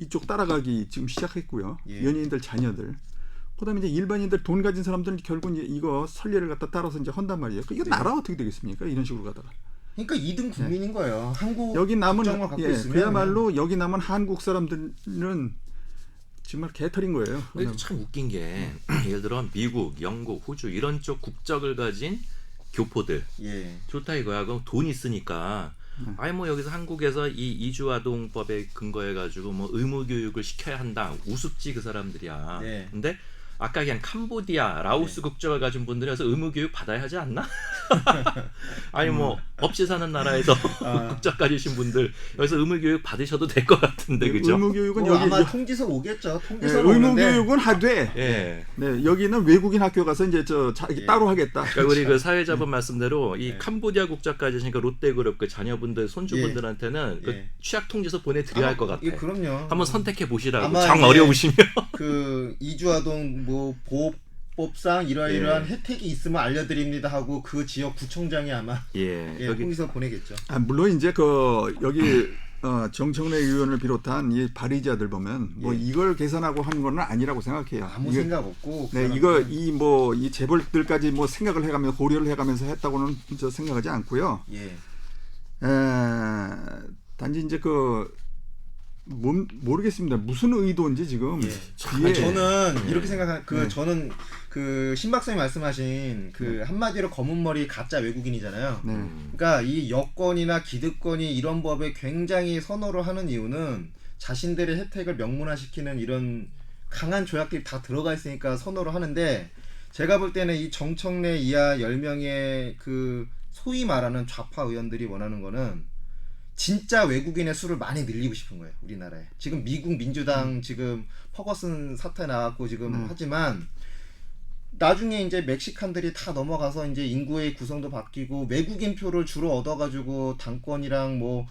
S3: 이쪽 따라가기 지금 시작했고요.
S2: 예.
S3: 연예인들 자녀들. 그다음에 이제 일반인들 돈 가진 사람들은 결국 이제 이거 선례를 갖다 따라서 이제 한단 말이에요. 이거
S2: 네.
S3: 나라 어떻게 되겠습니까? 이런 식으로 가다가.
S2: 그러니까 2등 국민인 거예요. 한국
S3: 여기 남은
S2: 국적을 갖고 있으면
S3: 그야말로 여기 남은 한국 사람들은 정말 개털인 거예요.
S1: 근데 참 웃긴 게 예를 들어 미국, 영국, 호주 이런 쪽 국적을 가진 교포들 좋다 이거야. 그럼 돈 있으니까 아니 뭐 여기서 한국에서 이 이주아동법에 근거해 가지고 뭐 의무 교육을 시켜야 한다. 우습지 그 사람들이야. 근데 아까 그냥 캄보디아, 라오스 국적을 가진 분들이 와서 의무 교육 받아야 하지 않나? 아니 뭐 없이 사는 나라에서 국적 가지신 분들 여기서 의무 교육 받으셔도 될 것 같은데 그죠?
S3: 의무 교육은
S2: 여기 아마 통지서 오겠죠. 통지서
S3: 의무 교육은 하되 네, 여기는 외국인 학교 가서 이제 따로 하겠다.
S1: 그러니까 우리 그 사회자분 말씀대로 이 캄보디아 국적 가지시니까 롯데그룹 그 자녀분들 손주분들한테는 그 취약 통지서 보내드려야 할 것 같아요.
S2: 그럼요.
S1: 한번 선택해 보시라고. 정 어려우시면
S2: 그 이주아동 뭐 보호법상 이러이러한 혜택이 있으면 알려드립니다 하고 그 지역 구청장이 아마
S1: 여기
S2: 통지서 보내겠죠.
S3: 물론 이제 여기 정청래 의원을 비롯한 이 발의자들 보면 뭐 이걸 계산하고 하는 건 아니라고 생각해요.
S2: 아무 생각 없고.
S3: 네, 이 재벌들까지 뭐 생각을 해가면서 고려를 해가면서 했다고는 생각하지 않고요. 단지 이제 모르겠습니다. 무슨 의도인지 지금.
S2: 저는 이렇게 생각한 저는 그 신박사님 말씀하신 한마디로 검은 머리 가짜 외국인이잖아요. 그러니까 이 여권이나 기득권이 이런 법에 굉장히 선호를 하는 이유는 자신들의 혜택을 명문화시키는 이런 강한 조약들이 다 들어가 있으니까 선호를 하는데 제가 볼 때는 이 정청래 이하 10명의 그 소위 말하는 좌파 의원들이 원하는 거는 진짜 외국인의 수를 많이 늘리고 싶은 거예요. 우리나라에. 지금 미국 민주당 지금 퍼거슨 사태 나왔고 지금 하지만 나중에 이제 멕시칸들이 다 넘어가서 이제 인구의 구성도 바뀌고 외국인 표를 주로 얻어가지고 당권이랑 뭐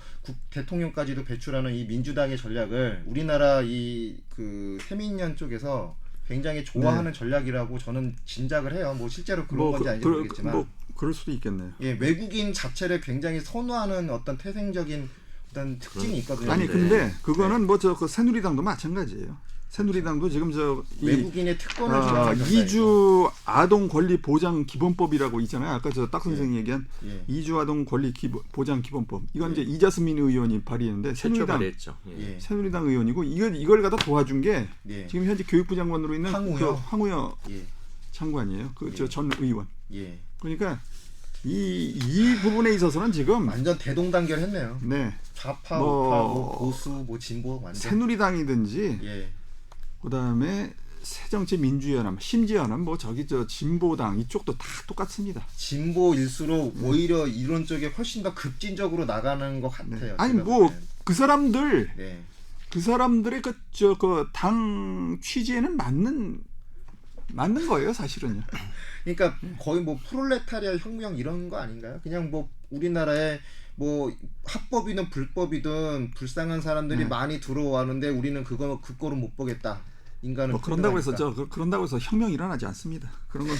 S2: 대통령까지도 배출하는 이 민주당의 전략을 우리나라 세민연 쪽에서 굉장히 좋아하는 전략이라고 저는 짐작을 해요. 뭐 실제로 그런 건지 아닌지 모르겠지만.
S3: 그럴 수도 있겠네요.
S2: 외국인 자체를 굉장히 선호하는 어떤 태생적인 어떤 특징이 있거든요.
S3: 아니 근데 그거는 그 새누리당도 마찬가지예요. 새누리당도 지금
S2: 외국인의 특권을 주장하는
S3: 이주 아동 권리 보장 기본법이라고 있잖아요. 아까 딱 선생님이 얘기한 이주 아동 권리 보장 기본법. 이건 이제 이자스민 의원이 발의했는데 새누리당 의원이고 이걸 갖다 도와준 게 지금 현재 교육부 장관으로 있는 황우여 장관이에요. 전 의원. 그러니까 이 부분에 있어서는 지금
S2: 완전 대동단결했네요.
S3: 네.
S2: 좌파, 우파, 보수, 진보 완전.
S3: 새누리당이든지 그다음에 새정치민주연합, 심지어는 진보당 이쪽도 다 똑같습니다.
S2: 진보일수록 오히려 이런 쪽에 훨씬 더 급진적으로 나가는 것 같아요.
S3: 아니 그 사람들의 당 취지에는 맞는 거예요, 사실은요.
S2: 그러니까 거의 프롤레타리아 혁명 이런 거 아닌가요? 그냥 우리나라에 합법이든 불법이든 불쌍한 사람들이 많이 들어왔는데 우리는 그거를 못 보겠다. 인간은
S3: 그런다고 해서 혁명이 일어나지 않습니다. 그런 건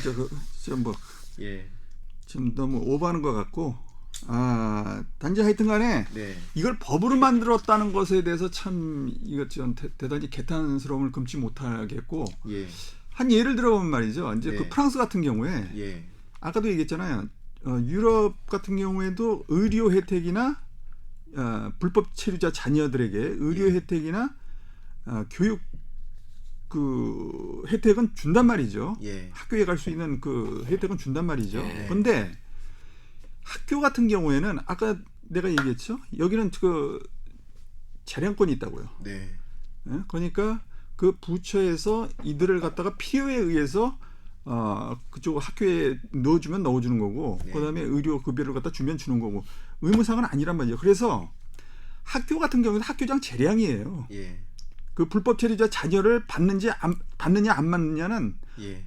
S3: 좀 너무 오버하는 것 같고 단지 하여튼간에 이걸 법으로 만들었다는 것에 대해서 참 이거 좀 대단히 개탄스러움을 금치 못하겠고 한 예를 들어보면 말이죠. 이제 프랑스 같은 경우에 아까도 얘기했잖아요. 유럽 같은 경우에도 의료 혜택이나 불법 체류자 자녀들에게 의료 혜택이나 교육 혜택은 준단 말이죠. 학교에 갈 수 있는 혜택은 준단 말이죠. 그런데 학교 같은 경우에는 아까 내가 얘기했죠. 여기는 재량권이 있다고요. 그러니까 그 부처에서 이들을 갖다가 필요에 의해서 그쪽 학교에 넣어주면 넣어주는 거고 그다음에 의료 급여를 갖다 주면 주는 거고 의무상은 아니란 말이죠. 그래서 학교 같은 경우는 학교장 재량이에요. 그 불법 체류자 자녀를 받느냐 안 받느냐는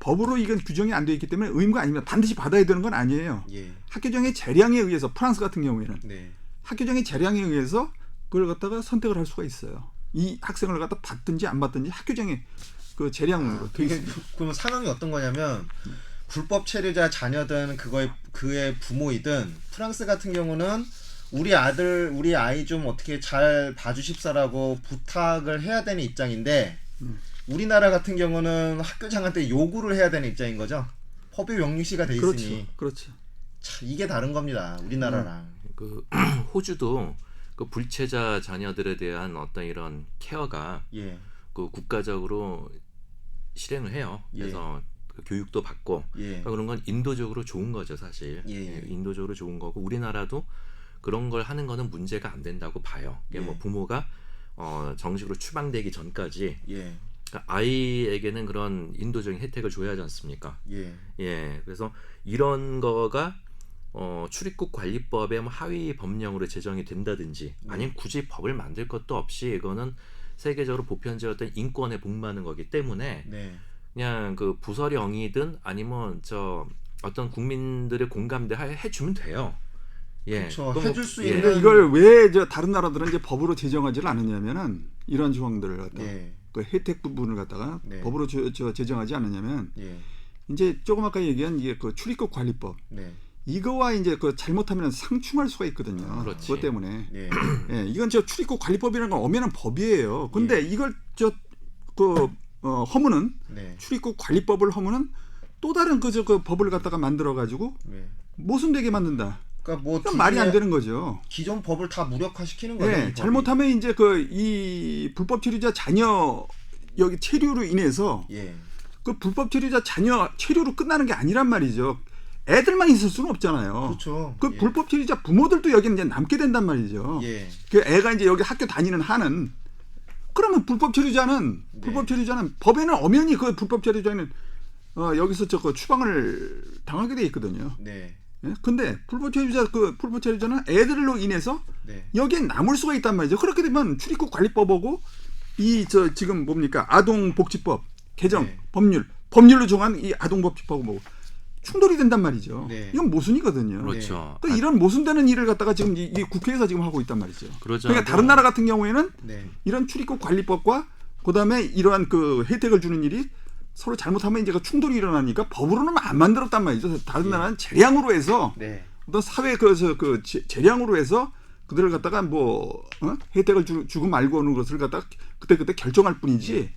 S3: 법으로 이건 규정이 안 되어 있기 때문에 의무가 아닙니다. 반드시 받아야 되는 건 아니에요. 학교장의 재량에 의해서 프랑스 같은 경우에는 학교장의 재량에 의해서 그걸 갖다가 선택을 할 수가 있어요. 이 학생을 갖다 받든지 안 받든지 학교장의 재량으로.
S2: 그럼 상황이 어떤 거냐면 불법 체류자 자녀든 그의 부모이든 프랑스 같은 경우는 우리 아이 좀 어떻게 잘 봐주십사라고 부탁을 해야 되는 입장인데 우리나라 같은 경우는 학교장한테 요구를 해야 되는 입장인 거죠. 법이 명시가 돼 있으니.
S3: 그렇죠.
S2: 참 이게 다른 겁니다. 우리나라랑.
S1: 그 호주도 그 불체자 자녀들에 대한 어떤 이런 케어가
S2: 예.
S1: 그 국가적으로 실행을 해요. 그래서 그 교육도 받고 그러니까 그런 건 인도적으로 좋은 거죠, 사실. 인도적으로 좋은 거고 우리나라도 그런 걸 하는 거는 문제가 안 된다고 봐요. 이게 뭐 부모가 정식으로 추방되기 전까지 그러니까 아이에게는 그런 인도적인 혜택을 줘야 하지 않습니까? 그래서 이런 거가 출입국 관리법의 뭐 하위 법령으로 제정이 된다든지 아니면 굳이 법을 만들 것도 없이 이거는 세계적으로 보편적인 인권에 복무하는 거기 때문에 그냥 그 부서령이든 아니면 어떤 국민들의 공감대 해주면 돼요.
S2: 그렇죠. 해줄 수 있는.
S3: 그러니까 이걸 왜 다른 나라들은 이제 법으로 제정하지를 않느냐면은 이런 조항들을 갖다 그 혜택 부분을 갖다가 법으로 제정하지 않느냐면 이제 조금 아까 얘기한 이게 그 출입국 관리법. 이거와 이제 그 잘못하면 상충할 수가 있거든요. 그것 때문에. 이건 출입국 관리법이라는 건 엄연한 법이에요. 근데 이걸 허무는 출입국 관리법을 허무는 또 다른 그 법을 갖다가 만들어 가지고 모순되게 만든다.
S2: 그러니까 뭐
S3: 말이 안 되는 거죠.
S2: 기존 법을 다 무력화시키는 거예요.
S3: 잘못하면 이제 이 불법 체류자 자녀 여기 체류로 인해서 그 불법 체류자 자녀 체류로 끝나는 게 아니란 말이죠. 애들만 있을 수는 없잖아요.
S2: 그렇죠.
S3: 그 불법 체류자 부모들도 여기는 이제 남게 된단 말이죠. 그 애가 이제 여기 학교 다니는 한은 그러면 불법 체류자는 법에는 엄연히 그 불법 체류자는 여기서 추방을 당하게 돼 있거든요. 근데 불법 체류자는 애들로 인해서 여기에 남을 수가 있단 말이죠. 그렇게 되면 출입국 관리법하고 지금 뭡니까 아동복지법 개정 법률로 정한 이 아동복지법하고 뭐 충돌이 된단 말이죠. 이건 모순이거든요.
S1: 그렇죠.
S3: 그러니까 이런 모순되는 일을 갖다가 지금 이 국회에서 지금 하고 있단 말이죠.
S1: 그러죠.
S3: 그러니까 다른 나라 같은 경우에는 이런 출입국 관리법과 그다음에 이러한 그 혜택을 주는 일이 서로 잘못하면 이제 충돌이 일어나니까 법으로는 안 만들었단 말이죠. 다른 나라는 재량으로 해서 어떤 사회 그 재량으로 해서 그들을 갖다가 뭐 혜택을 주고 말고 하는 것을 갖다가 그때 결정할 뿐이지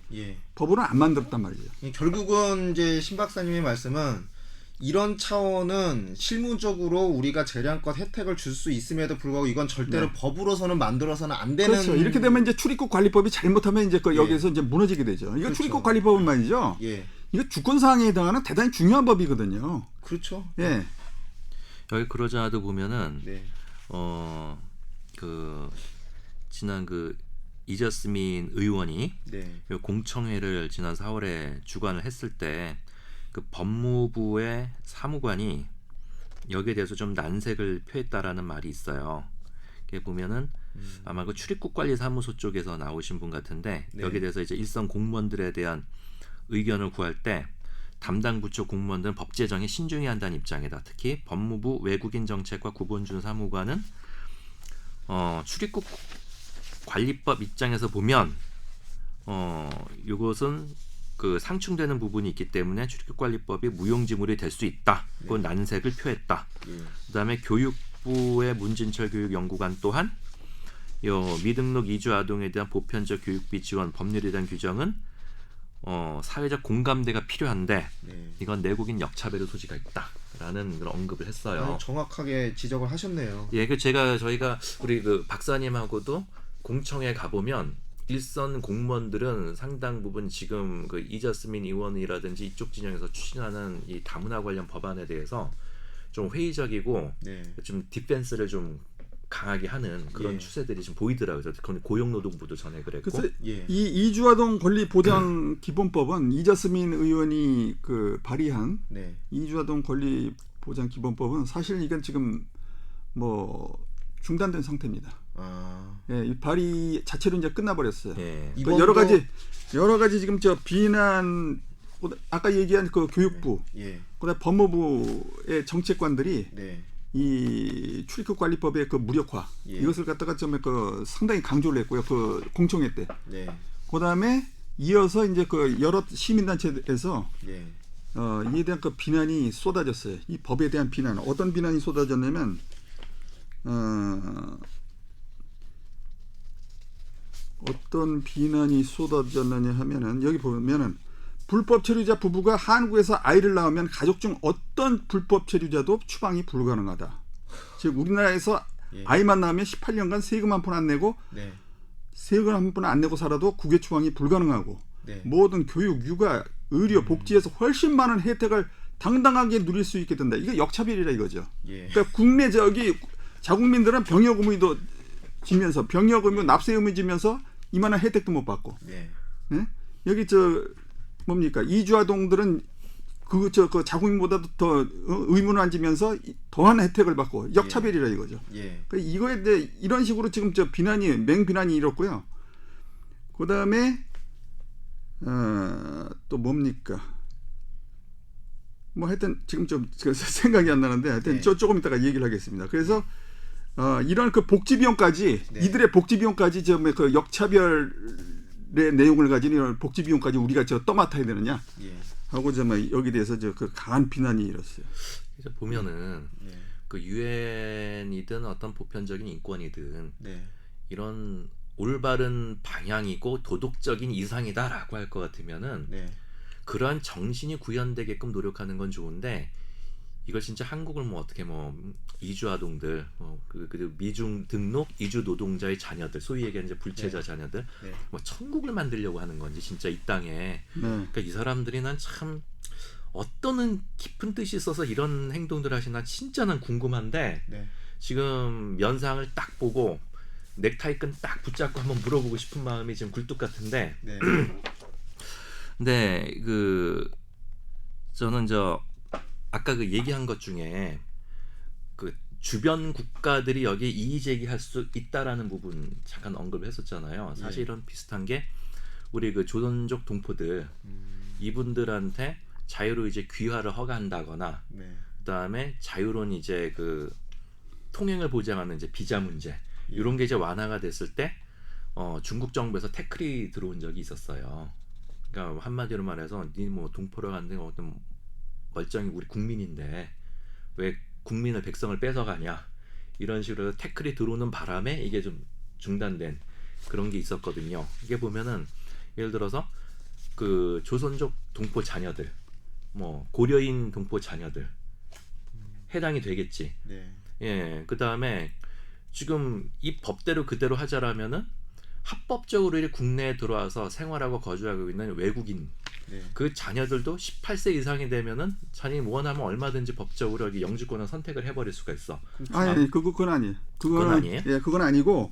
S3: 법으로는 안 만들었단 말이죠.
S2: 결국은 이제 신 박사님의 말씀은 이런 차원은 실무적으로 우리가 재량껏 혜택을 줄 수 있음에도 불구하고 이건 절대로 법으로서는 만들어서는 안 되는.
S3: 그렇죠. 이렇게 되면 이제 출입국 관리법이 잘못하면 이제 여기서 이제 무너지게 되죠. 이거 출입국 관리법은 말이죠. 이거 주권 사항에 해당하는 대단히 중요한 법이거든요.
S2: 그렇죠.
S1: 여기 그러지 않아도 보면은 그 지난 그 이저스민 의원이 공청회를 지난 4월에 주관을 했을 때 그 법무부의 사무관이 여기에 대해서 좀 난색을 표했다라는 말이 있어요. 이게 보면은 아마 그 출입국관리사무소 쪽에서 나오신 분 같은데 여기에 대해서 이제 일선 공무원들에 대한 의견을 구할 때 담당 부처 공무원들은 법 제정에 신중해야 한다는 입장이다. 특히 법무부 외국인정책과 구본준 사무관은 출입국 관리법 입장에서 보면 이것은 그 상충되는 부분이 있기 때문에 출입국관리법이 무용지물이 될 수 있다. 그 난색을 표했다. 그다음에 교육부의 문진철 교육연구관 또한 미등록 이주 아동에 대한 보편적 교육비 지원 법률에 대한 규정은 사회적 공감대가 필요한데 이건 내국인 역차별의 소지가 있다라는 그런 언급을 했어요.
S2: 정확하게 지적을 하셨네요.
S1: 그 저희가 우리 그 박사님하고도 공청회 가보면 일선 공무원들은 상당 부분 지금 그 이저스민 의원이라든지 이쪽 진영에서 추진하는 이 다문화 관련 법안에 대해서 좀 회의적이고 좀 디펜스를 좀 강하게 하는 그런 추세들이 좀 보이더라고요. 고용노동부도 전에 그랬고.
S3: 그래서 이 이주아동 권리 보장 기본법은 이저스민 의원이 그 발의한 이주아동 권리 보장 기본법은 사실 이건 지금 뭐 중단된 상태입니다. 이 발의 자체로 이제 끝나버렸어요. 여러 가지 지금 비난 아까 얘기한 그 교육부, 그다음 법무부의 정책관들이 이 출입국 관리법의 그 무력화 이것을 갖다가 좀 상당히 강조를 했고요. 그 공청회 때. 그다음에 이어서 이제 그 여러 시민단체에서 이에 대한 그 비난이 쏟아졌어요. 이 법에 대한 비난. 어떤 비난이 쏟아졌냐면 어떤 비난이 쏟아졌느냐 하면은 여기 보면은 불법 체류자 부부가 한국에서 아이를 낳으면 가족 중 어떤 불법 체류자도 추방이 불가능하다. 즉 우리나라에서 아이만 낳으면 18년간 세금 한 푼 안 내고 세금 한 푼 안 내고 살아도 국외 추방이 불가능하고 모든 교육, 육아, 의료, 복지에서 훨씬 많은 혜택을 당당하게 누릴 수 있게 된다. 이거 역차별이라 이거죠. 그러니까 국내 자국민들은 병역 의무도 지면서 병역 의무, 납세 의무 지면서 이만한 혜택도 못 받고. 네? 여기 뭡니까? 이주아동들은 그 자국민보다도 더 의무를 안 지면서 더한 혜택을 받고 역차별이라 이거죠. 그러니까 이거에 대해 이런 식으로 지금 비난이 맹비난이 일었고요. 그다음에 또 뭡니까? 뭐 하여튼 지금 좀 생각이 안 나는데 하여튼 조금 이따가 얘기를 하겠습니다. 그래서 이런 그 복지 비용까지 이들의 복지 비용까지 그 역차별의 내용을 가진 이런 복지 비용까지 우리가 떠맡아야 되느냐 하고 여기 대해서 그 강한 비난이 일었어요.
S1: 그래서 보면은 그 유엔이든 어떤 보편적인 인권이든 이런 올바른 방향이고 도덕적인 이상이다라고 할 것 같으면은 그러한 정신이 구현되게끔 노력하는 건 좋은데 이걸 진짜 한국을 뭐 어떻게 뭐 이주아동들 그 미중 등록 이주 노동자의 자녀들 소위 얘기하는 이제 불체자 자녀들 뭐 천국을 만들려고 하는 건지 진짜 이 땅에 그러니까 이 사람들이 난 참 어떤 깊은 뜻이 있어서 이런 행동들을 하시나 진짜 난 궁금한데 지금 면상을 딱 보고 넥타이 끈 딱 붙잡고 한번 물어보고 싶은 마음이 지금 굴뚝 같은데 근데 저는 아까 그 얘기한 것 중에 그 주변 국가들이 여기에 이의 제기할 수 있다라는 부분 잠깐 언급을 했었잖아요. 사실 이런 비슷한 게 우리 그 조선족 동포들 이분들한테 자유로 이제 귀화를 허가한다거나 그다음에 자유로운 이제 그 통행을 보장하는 이제 비자 문제 이런 게 이제 완화가 됐을 때 중국 정부에서 태클이 들어온 적이 있었어요. 그러니까 한마디로 말해서 니 뭐 동포로 가는데 어떤 멀쩡히 우리 국민인데 왜 국민을 백성을 뺏어가냐 이런 식으로 태클이 들어오는 바람에 이게 좀 중단된 그런 게 있었거든요. 이게 보면은 예를 들어서 그 조선족 동포 자녀들 뭐 고려인 동포 자녀들 해당이 되겠지. 그다음에 지금 이 법대로 그대로 하자라면은 합법적으로 국내에 들어와서 생활하고 거주하고 있는 외국인 그 자녀들도 18세 이상이 되면은 자녀이 원하면 얼마든지 법적으로 여기 영주권을 선택을 해버릴 수가 있어.
S3: 아니 그건 아니에요. 그건 아니에요? 예, 그건 아니고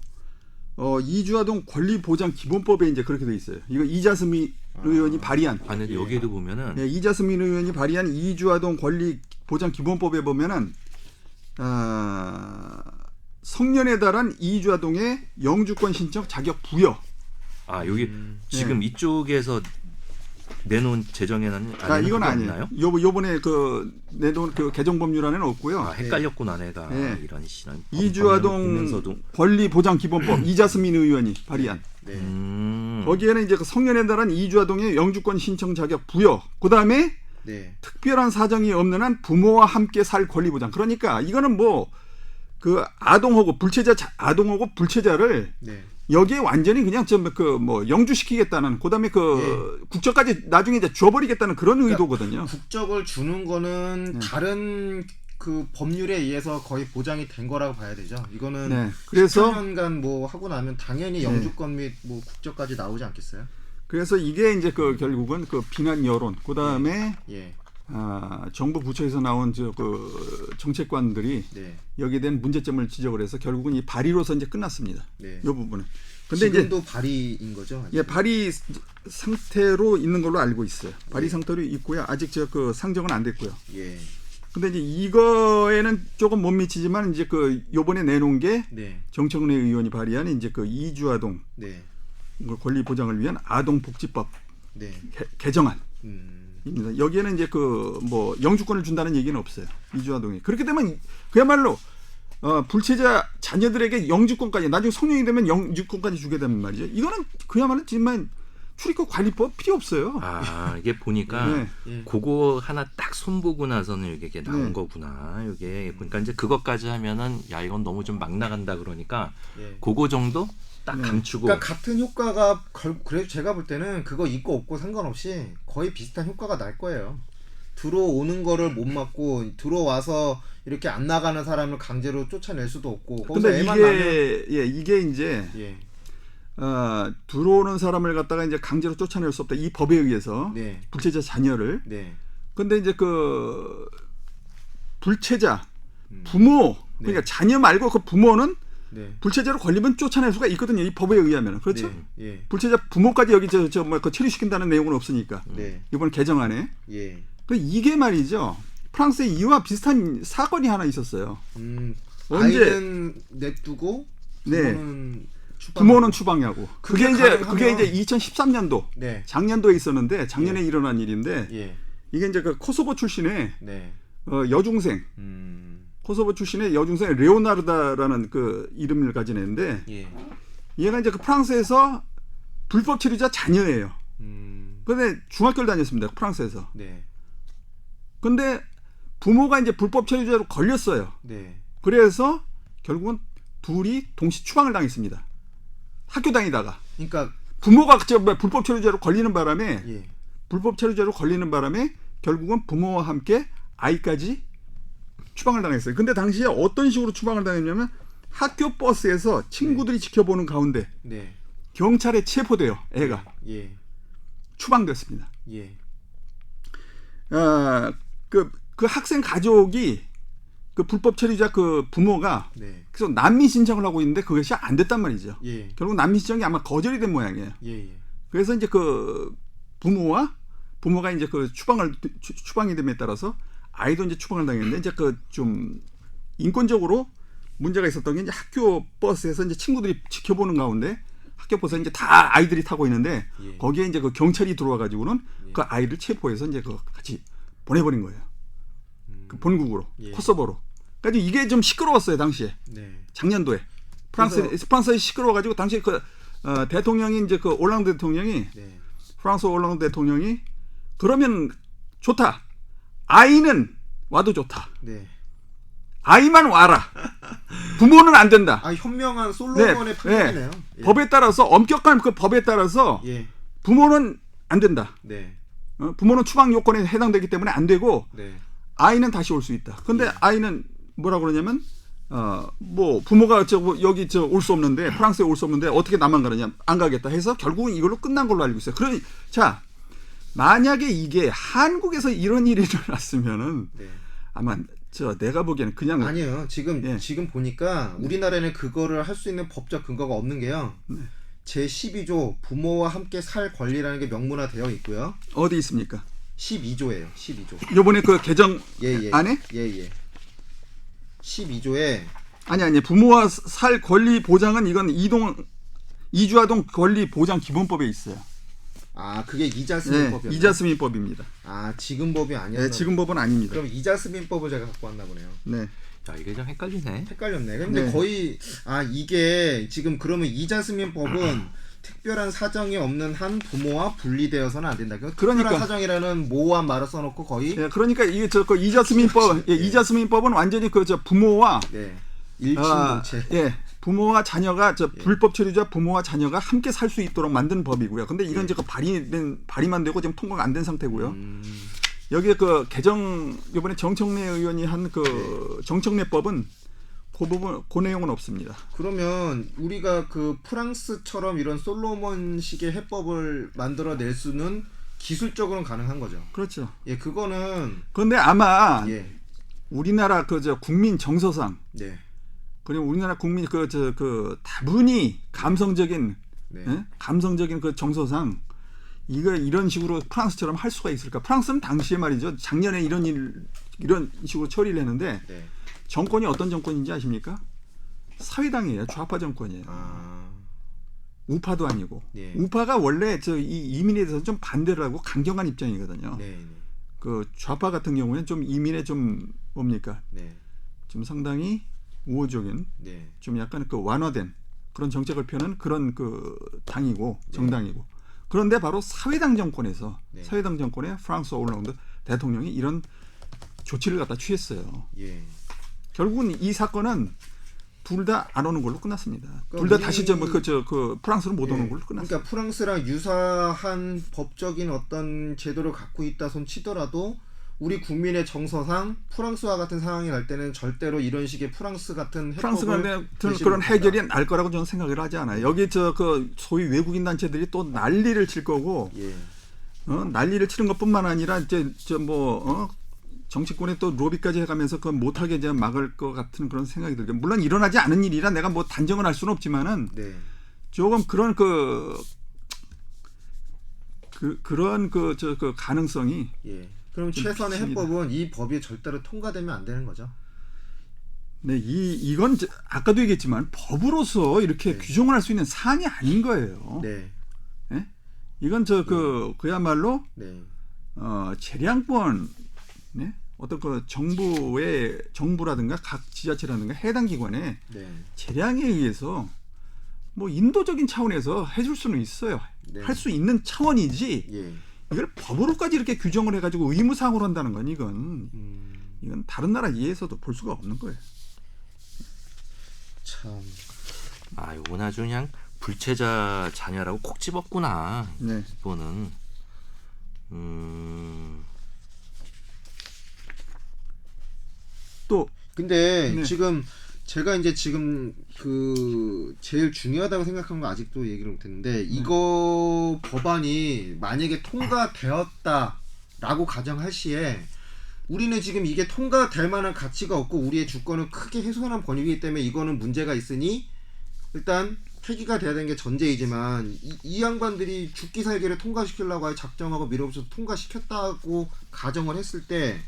S3: 이주아동 권리보장 기본법에 이제 그렇게 돼 있어요. 이거 이자스민 의원이 발의한.
S1: 아니 여기에도 보면은
S3: 이자스민 의원이 발의한 이주아동 권리보장 기본법에 보면은 성년에 달한 이주아동의 영주권 신청 자격 부여.
S1: 여기 지금 이쪽에서 내놓은 제정에는
S3: 이건 아니에요. 요번에 내놓은 그 개정 법률안에는 없고요.
S1: 헷갈렸구나 내가. 이런 시간.
S3: 이주아동 권리 보장 기본법 이자스민 의원이 발의한. 거기에는 이제 그 성년에 달한 이주아동의 영주권 신청 자격 부여. 그다음에 특별한 사정이 없는 한 부모와 함께 살 권리 보장. 그러니까 이거는 뭐 그 아동하고 불체자 아동하고 불체자를 여기에 완전히 그냥 뭐 영주시키겠다는 그다음에 국적까지 나중에 이제 줘버리겠다는 그런 의도거든요.
S2: 국적을 주는 거는 다른 그 법률에 의해서 거의 보장이 된 거라고 봐야 되죠. 이거는
S3: 그래서
S2: 10년간 뭐 하고 나면 당연히 영주권 및 뭐 국적까지 나오지 않겠어요?
S3: 그래서 이게 이제 결국은 비난 여론 그다음에 정부 부처에서 나온 정책관들이 여기에 대한 문제점을 지적을 해서 결국은 이 발의로서 이제 끝났습니다. 이 부분은. 근데
S2: 지금도 이제 발의인 거죠?
S3: 아직? 발의 상태로 있는 걸로 알고 있어요. 발의 상태로 있고요. 아직 상정은 안 됐고요. 근데 이제 이거에는 조금 못 미치지만 이제 요번에 내놓은 게 정청래 의원이 발의한 이제 이주아동 권리 보장을 위한 아동복지법 개정안. 여기에는 이제 뭐 영주권을 준다는 얘기는 없어요. 이주아동이. 그렇게 되면 그야말로 불체자 자녀들에게 영주권까지 나중에 성년이 되면 영주권까지 주게 되는 말이죠. 이거는 그야말로 정말 출입국 관리법 필요 없어요.
S1: 아 이게 보니까 그거 하나 딱 손보고 나서는 이게 나온 거구나. 이게 그러니까 이제 그것까지 하면은 야 이건 너무 좀 막 나간다 그러니까 그거 정도 딱 감추고.
S2: 그러니까 같은 효과가 그래도 제가 볼 때는 그거 있고 없고 상관없이 거의 비슷한 효과가 날 거예요. 들어오는 거를 못 막고 들어와서 이렇게 안 나가는 사람을 강제로 쫓아낼 수도 없고.
S3: 근데 이게 이제 들어오는 사람을 갖다가 이제 강제로 쫓아낼 수 없다. 이 법에 의해서 불체자 자녀를. 근데 이제 그 불체자 부모 그러니까 자녀 말고 그 부모는 불체자로 걸리면 쫓아낼 수가 있거든요. 이 법에 의하면. 그렇죠? 불체자 부모까지 여기 그 처리시킨다는 내용은 없으니까. 이번 개정안에. 이게 말이죠. 프랑스의 이와 비슷한 사건이 하나 있었어요. 언제
S2: 아이는 냅두고
S3: 부모는 추방하고. 그게 이제 2013년도 작년도에 있었는데 작년에 일어난 일인데 이게 이제 그 코소보 출신의 여중생 코소보 출신의 여중생 레오나르다라는 그 이름을 가진 애인데 얘가 이제 그 프랑스에서 불법 체류자 자녀예요. 근데 중학교를 다녔습니다. 프랑스에서. 근데 부모가 이제 불법 체류자로 걸렸어요. 그래서 결국은 둘이 동시 추방을 당했습니다. 학교 다니다가.
S2: 그러니까
S3: 부모가 불법 체류자로 걸리는 바람에 결국은 부모와 함께 아이까지 추방을 당했어요. 근데 당시에 어떤 식으로 추방을 당했냐면 학교 버스에서 친구들이 지켜보는 가운데 경찰에 체포돼요. 애가 추방됐습니다. 그 학생 가족이 그 불법 체류자 그 부모가 그래서 난민 신청을 하고 있는데 그것이 안 됐단 말이죠. 결국 난민 신청이 아마 거절이 된 모양이에요. 그래서 이제 그 부모가 이제 그 추방이 됨에 따라서 아이도 이제 추방을 당했는데 이제 그 좀 인권적으로 문제가 있었던 게 이제 학교 버스에서 이제 친구들이 지켜보는 가운데 학교 버스에 이제 다 아이들이 타고 있는데 거기에 이제 그 경찰이 들어와 가지고는 그 아이를 체포해서 이제 그 같이 보내버린 거예요. 그 본국으로 코소보로. 그러니까 이게 좀 시끄러웠어요 당시에. 작년도에 프랑스에 시끄러워가지고 당시에 그 대통령이 이제 그 올랑드 대통령이 프랑스 올랑드 대통령이 그러면 좋다. 아이는 와도 좋다. 아이만 와라. 부모는 안 된다.
S2: 현명한 솔로몬의 판단이네요.
S3: 법에 따라서 엄격한 그 법에 따라서 부모는 안 된다. 부모는 추방 요건에 해당되기 때문에 안 되고 아이는 다시 올 수 있다. 근데 아이는 뭐라 그러냐면 뭐 부모가 여기 올 수 없는데 프랑스에 올 수 없는데 어떻게 나만 가느냐 안 가겠다 해서 결국은 이걸로 끝난 걸로 알고 있어요. 그러니 자 만약에 이게 한국에서 이런 일이 일어났으면은 아마 내가 보기에는 그냥
S2: 아니에요. 지금 보니까 우리나라에는 그거를 할 수 있는 법적 근거가 없는 게요. 제12조 부모와 함께 살 권리라는 게 명문화되어 있고요.
S3: 어디 있습니까?
S2: 12조예요. 12조.
S3: 요번에 그 개정 안에?
S2: 12조에
S3: 아니 부모와 살 권리 보장은 이건 이주아동 권리 보장 기본법에 있어요.
S2: 그게 이자스민법이요.
S3: 이자스민법입니다.
S2: 지금 법이 아니었나?
S3: 지금 법은 아닙니다.
S2: 그럼 이자스민법을 제가 갖고 왔나 보네요.
S1: 자 이게 좀 헷갈렸네.
S2: 근데 거의 이게 지금 그러면 이자스민법은 특별한 사정이 없는 한 부모와 분리되어서는 안 된다. 특별한 사정이라는 모호한 말을 써놓고 거의.
S3: 그러니까 이게 그 이자스민법, 이자스민법은 완전히 그 부모와
S2: 일친동체.
S3: 부모와 자녀가 불법 체류자 부모와 자녀가 함께 살 수 있도록 만든 법이고요. 근데 이건 이제 발의만 되고 지금 통과가 안 된 상태고요. 여기에 그 개정 이번에 정청래 의원이 한 그 정청래법은 그 부분 그 내용은 없습니다. 그러면
S2: 우리가 그 프랑스처럼 이런 솔로몬식의 해법을 만들어낼 수는 기술적으로는 가능한 거죠.
S3: 그렇죠.
S2: 그거는.
S3: 그런데 아마 우리나라 국민 정서상. 그리고 우리나라 국민 그 다분히 감성적인 감성적인 그 정서상 이런 식으로 프랑스처럼 할 수가 있을까? 프랑스는 당시에 말이죠. 작년에 이런 식으로 처리를 했는데 정권이 어떤 정권인지 아십니까? 사회당이에요. 좌파 정권이에요. 우파도 아니고. 우파가 원래 이 이민에 대해서 좀 반대를 하고 강경한 입장이거든요. 그 좌파 같은 경우는 좀 이민에 좀 뭡니까? 좀 상당히 우호적인, 좀 약간 그 완화된 그런 정책을 펴는 그런 그 당이고 정당이고. 그런데 바로 사회당 정권에서
S2: 네.
S3: 사회당 정권의 프랑스와 올랑드 대통령이 이런 조치를 갖다 취했어요.
S2: 예.
S3: 결국은 이 사건은 둘 다 안 오는 걸로 끝났습니다.
S2: 그러니까
S3: 둘 다 다시 그 프랑스로 못 오는 걸로 끝났어요.
S2: 그러니까 프랑스랑 유사한 법적인 어떤 제도를 갖고 있다 손 치더라도 우리 국민의 정서상 프랑스와 같은 상황이 날 때는 절대로 이런 식의 프랑스 같은
S3: 그런 해결이 날 거라고 저는 생각을 하지 않아요. 여기 그 소위 외국인 단체들이 또 난리를 칠 거고
S2: 예.
S3: 난리를 치는 것뿐만 아니라 이제 정치권에 또 로비까지 해가면서 그 못하게 이제 막을 것 같은 그런 생각이 들고, 물론 일어나지 않은 일이라 내가 뭐 단정을 할 수는 없지만은
S2: 네.
S3: 조금 그런 그런 그 가능성이.
S2: 예. 그럼 최선의 해법은 이 법이 절대로 통과되면 안 되는 거죠.
S3: 네, 이건 아까도 얘기했지만 법으로서 이렇게 규정을 할 수 있는 사안이 아닌 거예요.
S2: 네.
S3: 네? 이건 그야말로 재량권, 네? 어떤 그 정부라든가 각 지자체라든가 해당 기관의 재량에 의해서 뭐 인도적인 차원에서 해줄 수는 있어요. 할 수 있는 차원이지.
S2: 예.
S3: 이걸 법으로까지 이렇게 규정을 해가지고 의무사항으로 한다는 건 이건 다른 나라 이해에서도 볼 수가 없는 거예요.
S2: 참.
S1: 이건 아주 그냥 불체자 자녀라고 콕 집었구나.
S3: 네.
S1: 이거는.
S3: 또
S2: 근데 지금 제가 이제 지금 그 제일 중요하다고 생각한 거 아직도 얘기를 못했는데 이거 법안이 만약에 통과되었다라고 가정할 시에 우리는 지금 이게 통과될 만한 가치가 없고 우리의 주권을 크게 훼손한 법이기 때문에 이거는 문제가 있으니 일단 폐기가 돼야 되는 게 전제이지만 이 양반들이 죽기 살기를 통과시키려고 작정하고 밀어붙여서 통과시켰다고 가정을 했을 때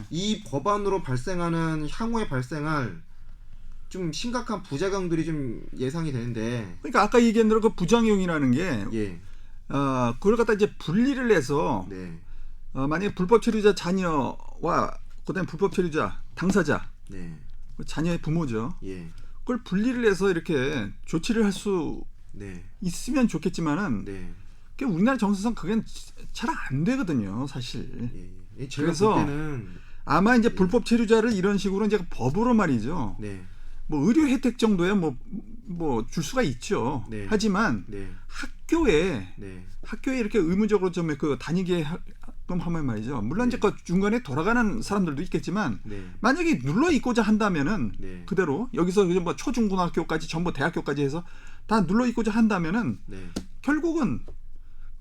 S2: 이 법안으로 발생하는 향후에 발생할 좀 심각한 부작용들이 좀 예상이 되는데.
S3: 그러니까 아까 얘기한 대로 그 부작용이라는 게 그걸 갖다 이제 분리를 해서 만약에 불법 체류자 자녀와 그다음에 불법 체류자 당사자 자녀의 부모죠. 그걸 분리를 해서 이렇게 조치를 할 수 있으면 좋겠지만은 우리나라 정서상 그게 잘 안 되거든요, 사실. 그래서 아마 이제 불법 체류자를 이런 식으로 이제 법으로 말이죠. 뭐 의료 혜택 정도야 뭐 줄 수가 있죠. 하지만 학교에 이렇게 의무적으로 좀 그 다니게 하면 말이죠. 물론 이제 그 중간에 돌아가는 사람들도 있겠지만 만약에 눌러 있고자 한다면은 그대로 여기서 뭐 초중고등학교까지 전부 대학교까지 해서 다 눌러 있고자 한다면은 결국은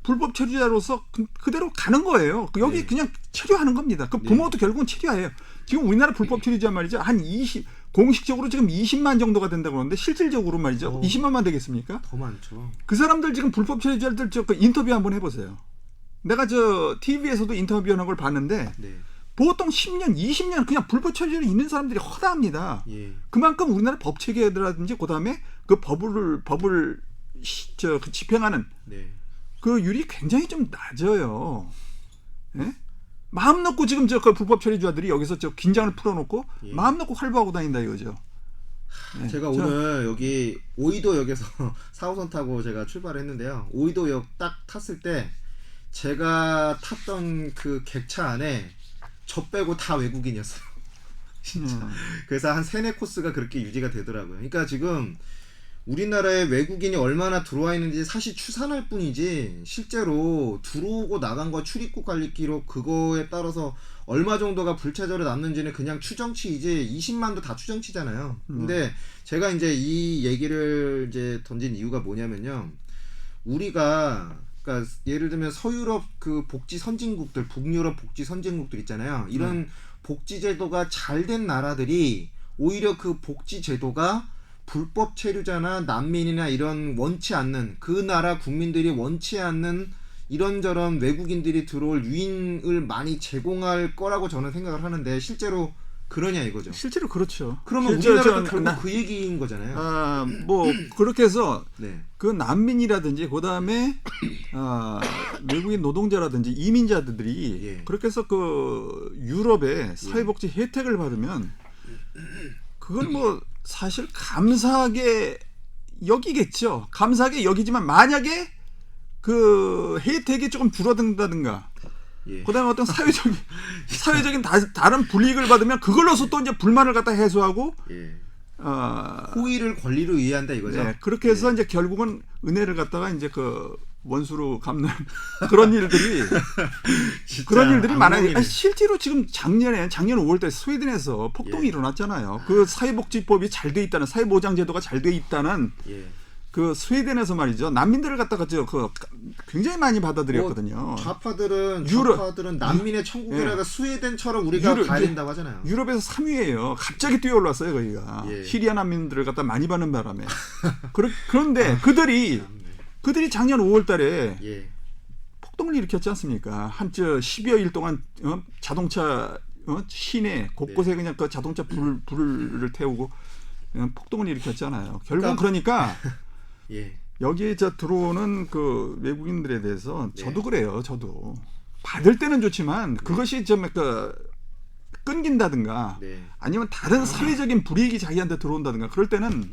S3: 불법 체류자로서 그대로 가는 거예요. 여기 그냥 체류하는 겁니다. 그 부모도 결국은 체류해요. 지금 우리나라 불법 체류자 말이죠. 한 20 공식적으로 지금 20만 정도가 된다고 그러는데 실질적으로 말이죠. 20만만 되겠습니까?
S2: 더 많죠.
S3: 그 사람들 지금 불법 체류자들 그 인터뷰 한번 해보세요. 내가 TV에서도 인터뷰하는 걸 봤는데 보통 10년, 20년 그냥 불법 체류자로 있는 사람들이 허다합니다. 그만큼 우리나라 법 체계라든지 그다음에 그 법을 집행하는 그 율이 굉장히 좀 낮아요. 예? 마음 놓고 지금 그 불법 체류자들이 여기서 긴장을 풀어놓고 마음 놓고 활보하고 다닌다 이거죠.
S2: 제가 오늘 여기 오이도역에서 4호선 타고 제가 출발을 했는데요. 오이도역 딱 탔을 때 제가 탔던 그 객차 안에 저 빼고 다 외국인이었어요. 진짜. 그래서 한 3-4코스가 그렇게 유지가 되더라고요. 그러니까 지금 우리나라에 외국인이 얼마나 들어와 있는지 사실 추산할 뿐이지 실제로 들어오고 나간 거 출입국 관리 기록 그거에 따라서 얼마 정도가 불체자로 남는지는 그냥 추정치이지 20만도 다 추정치잖아요. 근데 제가 이제 이 얘기를 이제 던진 이유가 뭐냐면요. 우리가 그러니까 예를 들면 서유럽 그 복지 선진국들, 북유럽 복지 선진국들 있잖아요. 이런 복지 제도가 잘 된 나라들이 오히려 그 복지 제도가 불법 체류자나 난민이나 이런 원치 않는 그 나라 국민들이 원치 않는 이런저런 외국인들이 들어올 유인을 많이 제공할 거라고 저는 생각을 하는데 실제로 그러냐 이거죠.
S3: 실제로 그렇죠.
S2: 그러면 우리나라도 결국 그 얘기인 거잖아요.
S3: 뭐 그렇게 해서 그 난민이라든지 그다음에 외국인 노동자라든지 이민자들이 그렇게 해서 그 유럽의 사회복지 혜택을 받으면 그건 뭐 사실 감사하게 여기겠죠. 감사하게 여기지만 만약에 그 혜택이 조금 줄어든다든가.
S2: 예.
S3: 그다음에 어떤 사회적인 다른 불이익을 받으면 그걸로서 또 이제 불만을 갖다 해소하고
S2: 예. 호의를 권리로 이해한다 이거죠.
S3: 네, 그렇게 해서 이제 결국은 은혜를 갖다가 이제 그 원수로 갚는 그런 일들이 많아요. 실제로 지금 작년 5월달에 스웨덴에서 폭동이 일어났잖아요. 그 사회복지법이 잘 돼 있다는 사회보장제도가 잘 돼 있다는 그 스웨덴에서 말이죠. 난민들을 갖다가 굉장히 많이 받아들였거든요.
S2: 좌파들은 난민의 천국이라가 스웨덴처럼 우리가 가야 된다고 하잖아요.
S3: 유럽에서 3위예요. 갑자기 뛰어올랐어요, 거기가. 시리아 난민들을 갖다 많이 받는 바람에. 그런데 그들이 작년 5월달에 폭동을 일으켰지 않습니까? 10여일 동안 자동차 시내 곳곳에 그냥 그 자동차 불을 태우고 폭동을 일으켰잖아요. 결국 그러니까 여기에 들어오는 그 외국인들에 대해서 저도 그래요. 저도 받을 때는 좋지만 그것이 좀 끊긴다든가 아니면 다른 사회적인 불이익이 자기한테 들어온다든가 그럴 때는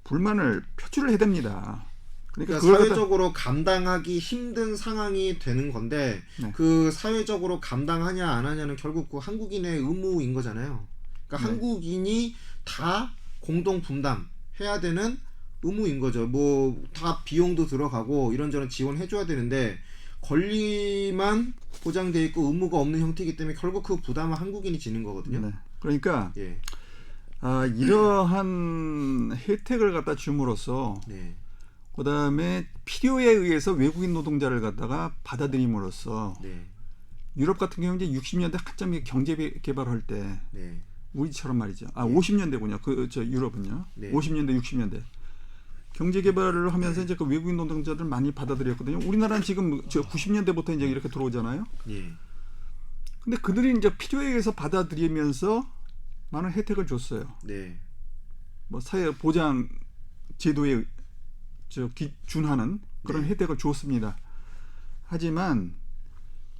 S3: 불만을 표출을 해야 됩니다.
S2: 그러니까 사회적으로 감당하기 힘든 상황이 되는 건데 그 사회적으로 감당하냐 안 하냐는 결국 그 한국인의 의무인 거잖아요. 그러니까 한국인이 다 공동 분담해야 되는 의무인 거죠. 뭐 다 비용도 들어가고 이런저런 지원해줘야 되는데 권리만 보장돼 있고 의무가 없는 형태이기 때문에 결국 그 부담은 한국인이 지는 거거든요.
S3: 그러니까 이러한 혜택을 갖다 줌으로써 그다음에 필요에 의해서 외국인 노동자를 갖다가 받아들임으로써 유럽 같은 경우는 이제 60년대 한참 경제 개발할 때 우리처럼 말이죠. 50년대군요. 유럽은요. 50년대, 60년대. 경제 개발을 하면서 이제 그 외국인 노동자들 많이 받아들였거든요. 우리나라는 지금 90년대부터 이제 이렇게 들어오잖아요. 근데 그들이 이제 필요에 의해서 받아들이면서 많은 혜택을 줬어요. 뭐 사회 보장 제도에 준하는 그런 혜택을 줬습니다. 하지만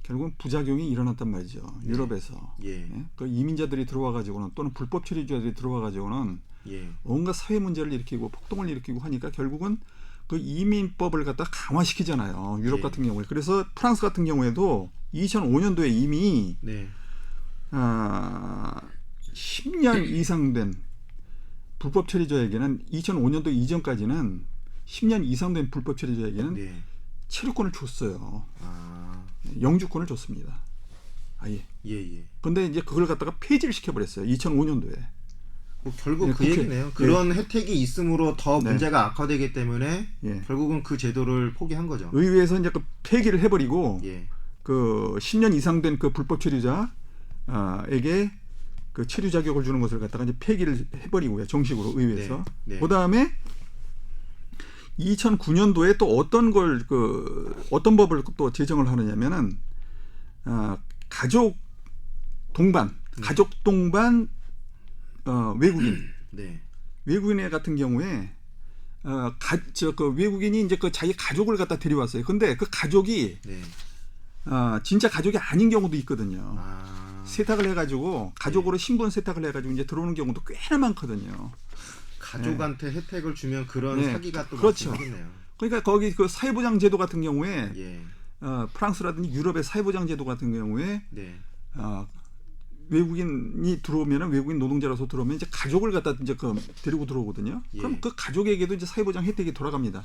S3: 결국은 부작용이 일어났단 말이죠. 유럽에서. 그 이민자들이 들어와가지고는 또는 불법 체류자들이 들어와가지고는 온갖 사회 문제를 일으키고 폭동을 일으키고 하니까 결국은 그 이민법을 갖다 강화시키잖아요. 유럽 같은 경우에. 그래서 프랑스 같은 경우에도 2005년도에 이미 10년 이상 된 불법 체류자에게는 2005년도 이전까지는 10년 이상 된 불법 체류자에게는 체류권을 줬어요. 영주권을 줬습니다. 아예. 근데 이제 그걸 갖다가 폐지를 시켜버렸어요. 2005년도에.
S2: 뭐 결국 그 얘기네요. 그런 혜택이 있으므로 더 문제가 악화되기 때문에 결국은 그 제도를 포기한 거죠.
S3: 의회에서 이제 그 폐기를 해버리고 그 10년 이상 된 그 불법 체류자에게 그 체류 자격을 주는 것을 갖다가 이제 폐기를 해버리고요. 정식으로 의회에서. 그 다음에 2009년도에 또 어떤 법을 또 제정을 하느냐면은 가족 동반 외국인 외국인 같은 경우에 그 외국인이 이제 그 자기 가족을 갖다 데려왔어요. 근데 그 가족이 진짜 가족이 아닌 경우도 있거든요. 세탁을 해가지고 가족으로 신분 세탁을 해가지고 이제 들어오는 경우도 꽤나 많거든요.
S2: 가족한테 혜택을 주면 그런 사기가 또
S3: 그렇죠.
S2: 발생하겠네요.
S3: 그러니까 거기 그 사회보장제도 같은 경우에 프랑스라든지 유럽의 사회보장제도 같은 경우에 외국인이 들어오면은 외국인 노동자로서 들어오면 이제 가족을 갖다 이제 데리고 들어오거든요. 그럼 그 가족에게도 이제 사회보장 혜택이 돌아갑니다.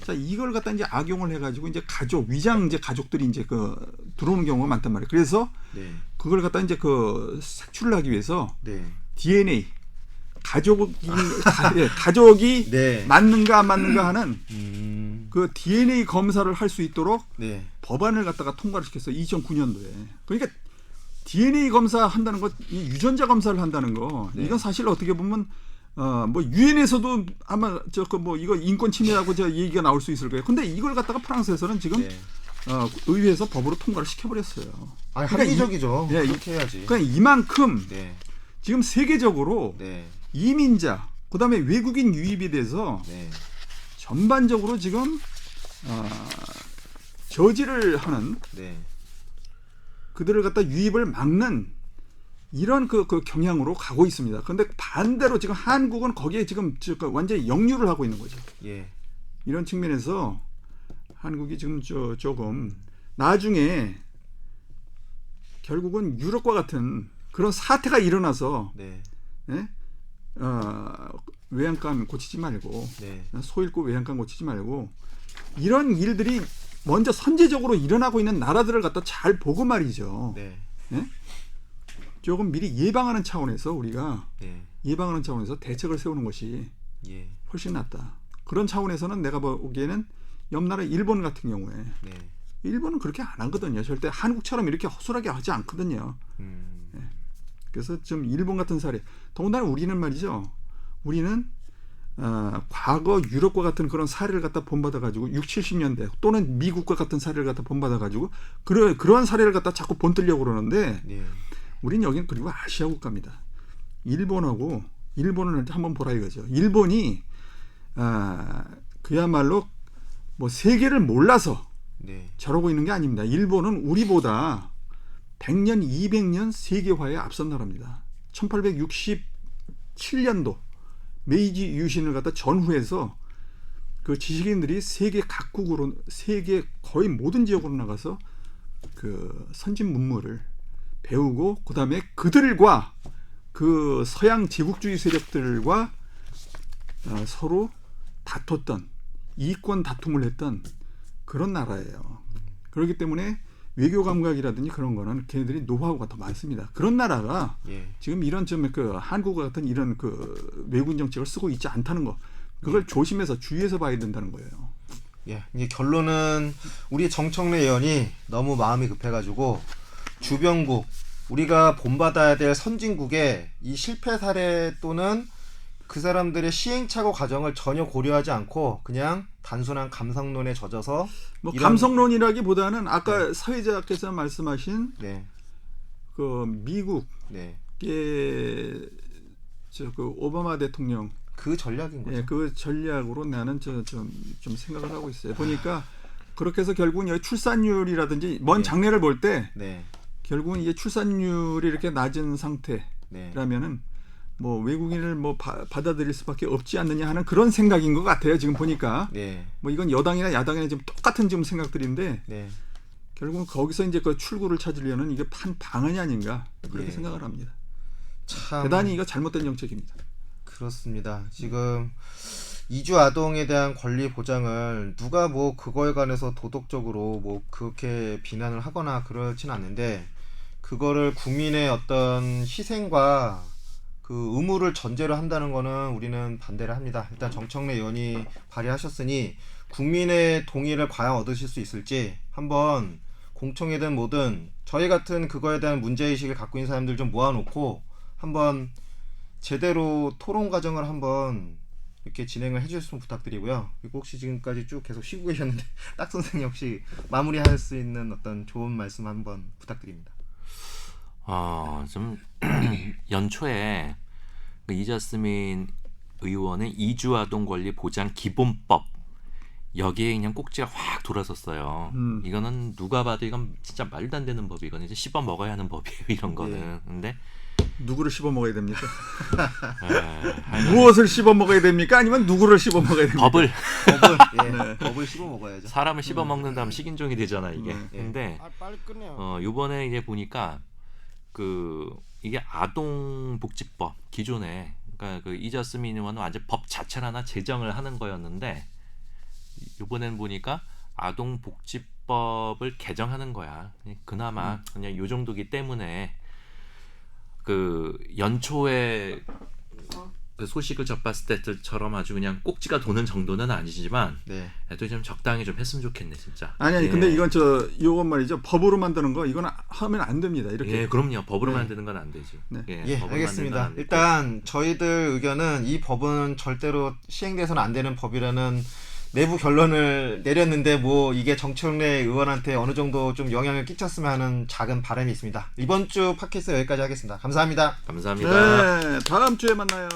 S3: 자, 이걸 갖다 이제 악용을 해가지고 이제 위장 가족들이 이제 들어오는 경우가 많단 말이에요. 그래서 그걸 갖다 이제 색출을 하기 위해서 DNA 가족이 맞는가 안 맞는가 하는 그 DNA 검사를 할 수 있도록 법안을 갖다가 통과를 시켰어요. 2009년도에. 그러니까 DNA 검사 한다는 것, 유전자 검사를 한다는 거, 이건 사실 어떻게 보면 뭐 유엔에서도 아마 이거 인권 침해라고 얘기가 나올 수 있을 거예요. 근데 이걸 갖다가 프랑스에서는 지금 의회에서 법으로 통과를 시켜버렸어요.
S2: 합리적이죠. 그렇게 해야지.
S3: 그러니까 이만큼 지금 세계적으로 이민자, 그다음에 외국인 유입에 대해서 전반적으로 지금 저지를 하는 그들을 갖다 유입을 막는 이런 그 경향으로 가고 있습니다. 그런데 반대로 지금 한국은 거기에 지금 완전히 역류를 하고 있는 거죠. 이런 측면에서 한국이 지금 조금 나중에 결국은 유럽과 같은 그런 사태가 일어나서
S2: 네.
S3: 예? 외양간 고치지 말고
S2: 네.
S3: 소 잃고 외양간 고치지 말고 이런 일들이 먼저 선제적으로 일어나고 있는 나라들을 갖다 잘 보고 말이죠.
S2: 네.
S3: 예? 조금 미리 예방하는 차원에서 우리가
S2: 네.
S3: 예방하는 차원에서 대책을 세우는 것이
S2: 예.
S3: 훨씬 낫다. 그런 차원에서는 내가 보기에는 옆나라 일본 같은 경우에
S2: 네.
S3: 일본은 그렇게 안 하거든요. 절대 한국처럼 이렇게 허술하게 하지 않거든요. 예. 그래서 좀 일본 같은 사례. 더군다나 우리는 말이죠. 우리는 과거 유럽과 같은 그런 사례를 갖다 본받아가지고 60, 70년대 또는 미국과 같은 사례를 갖다 본받아가지고 그러한 사례를 갖다 자꾸 본뜨려고 그러는데
S2: 네.
S3: 우리는 여기는 그리고 아시아 국가입니다. 일본을 한번 보라 이거죠. 일본이 그야말로 뭐 세계를 몰라서
S2: 네.
S3: 저러고 있는 게 아닙니다. 일본은 우리보다 100년, 200년 세계화에 앞선 나라입니다. 1867년도 메이지 유신을 갖다 전후해서 그 지식인들이 세계 각국으로 세계 거의 모든 지역으로 나가서 그 선진 문물을 배우고 그다음에 그들과 그 서양 제국주의 세력들과 서로 다퉜던 이권 다툼을 했던 그런 나라예요. 그렇기 때문에 외교 감각이라든지 그런 거는 걔네들이 노하우가 더 많습니다. 그런 나라가
S2: 예.
S3: 지금 이런 좀 그 한국과 같은 이런 그 외군 정책을 쓰고 있지 않다는 거 그걸 조심해서 주의해서 봐야 된다는 거예요.
S2: 예, 이제 결론은 우리 정청래 의원이 너무 마음이 급해가지고 주변국 우리가 본받아야 될 선진국의 이 실패 사례 또는 그 사람들의 시행착오 과정을 전혀 고려하지 않고 그냥 단순한 감성론에 젖어서
S3: 뭐 감성론이라기보다는 아까
S2: 네.
S3: 사회자께서 말씀하신
S2: 네.
S3: 그 미국의
S2: 네.
S3: 그 오바마 대통령
S2: 그 전략인 거죠.
S3: 예, 그 전략으로 나는 좀 생각을 하고 있어요. 보니까 그렇게 해서 결국은 여기 출산율이라든지 먼
S2: 네.
S3: 장래를 볼 때
S2: 네.
S3: 결국은 이게 출산율이 이렇게 낮은
S2: 네.
S3: 상태라면은 뭐 외국인을 뭐 받아들일 수밖에 없지 않느냐 하는 그런 생각인 것 같아요. 지금 보니까
S2: 네.
S3: 뭐 이건 여당이나 야당이나 지금 똑같은 지금 생각들인데
S2: 네.
S3: 결국은 거기서 이제 그 출구를 찾으려는 이게 한 방안이 아닌가 그렇게
S2: 예.
S3: 생각을 합니다.
S2: 참
S3: 대단히 이거 잘못된 정책입니다.
S2: 그렇습니다. 지금 이주 아동에 대한 권리 보장을 누가 뭐 그거에 관해서 도덕적으로 뭐 그렇게 비난을 하거나 그렇진 않는데 그거를 국민의 어떤 희생과 그 의무를 전제로 한다는 거는 우리는 반대를 합니다. 일단 정청래 의원이 발의하셨으니 국민의 동의를 과연 얻으실 수 있을지 한번 공청회든 뭐든 저희 같은 그거에 대한 문제의식을 갖고 있는 사람들 좀 모아놓고 한번 제대로 토론 과정을 한번 이렇게 진행을 해주셨으면 부탁드리고요. 그리고 혹시 지금까지 쭉 계속 쉬고 계셨는데 딱 선생님 혹시 마무리할 수 있는 어떤 좋은 말씀 한번 부탁드립니다.
S1: 좀 연초에 그 이자스민 의원의 이주아동 권리 보장 기본법 여기에 그냥 꼭지가 확 돌아섰어요. 이거는 누가 봐도 이건 진짜 말도 안 되는 법이거든요. 이제 씹어 먹어야 하는 법이에요. 이런 거는.
S2: 네.
S1: 근데
S3: 누구를 씹어 먹어야 됩니까? 무엇을 씹어 먹어야 됩니까? 아니면 누구를 씹어 먹어야 됩니까?
S1: 법을
S2: 법을 씹어 먹어야죠.
S1: 사람을 씹어 먹는 다음 식인종이 되잖아 이게. 근데
S2: 빨리 끝내요.
S1: 이번에 이제 보니까 이게 아동복지법 기존에 그러니까 그 이자스민 의원은 완전 법 자체를 하나 제정을 하는 거였는데 이번엔 보니까 아동복지법을 개정하는 거야. 그나마 그냥 요 정도기 때문에 그 연초에 그 소식을 접했을 때처럼 아주 그냥 꼭지가 도는 정도는 아니지만 또 좀 적당히 좀 했으면 좋겠네 진짜.
S3: 아니 근데 이건 요건 말이죠. 법으로 만드는 거 이건 하면 안 됩니다. 이렇게.
S1: 예, 그럼요. 법으로 만드는 건 안 되죠.
S3: 네.
S2: 알겠습니다. 일단 저희들 의견은 이 법은 절대로 시행돼서는 안 되는 법이라는 내부 결론을 내렸는데 뭐 이게 정청래 의원한테 어느 정도 좀 영향을 끼쳤으면 하는 작은 바람이 있습니다. 이번 주 팟캐스트 여기까지 하겠습니다. 감사합니다.
S1: 감사합니다.
S3: 네, 다음 주에 만나요.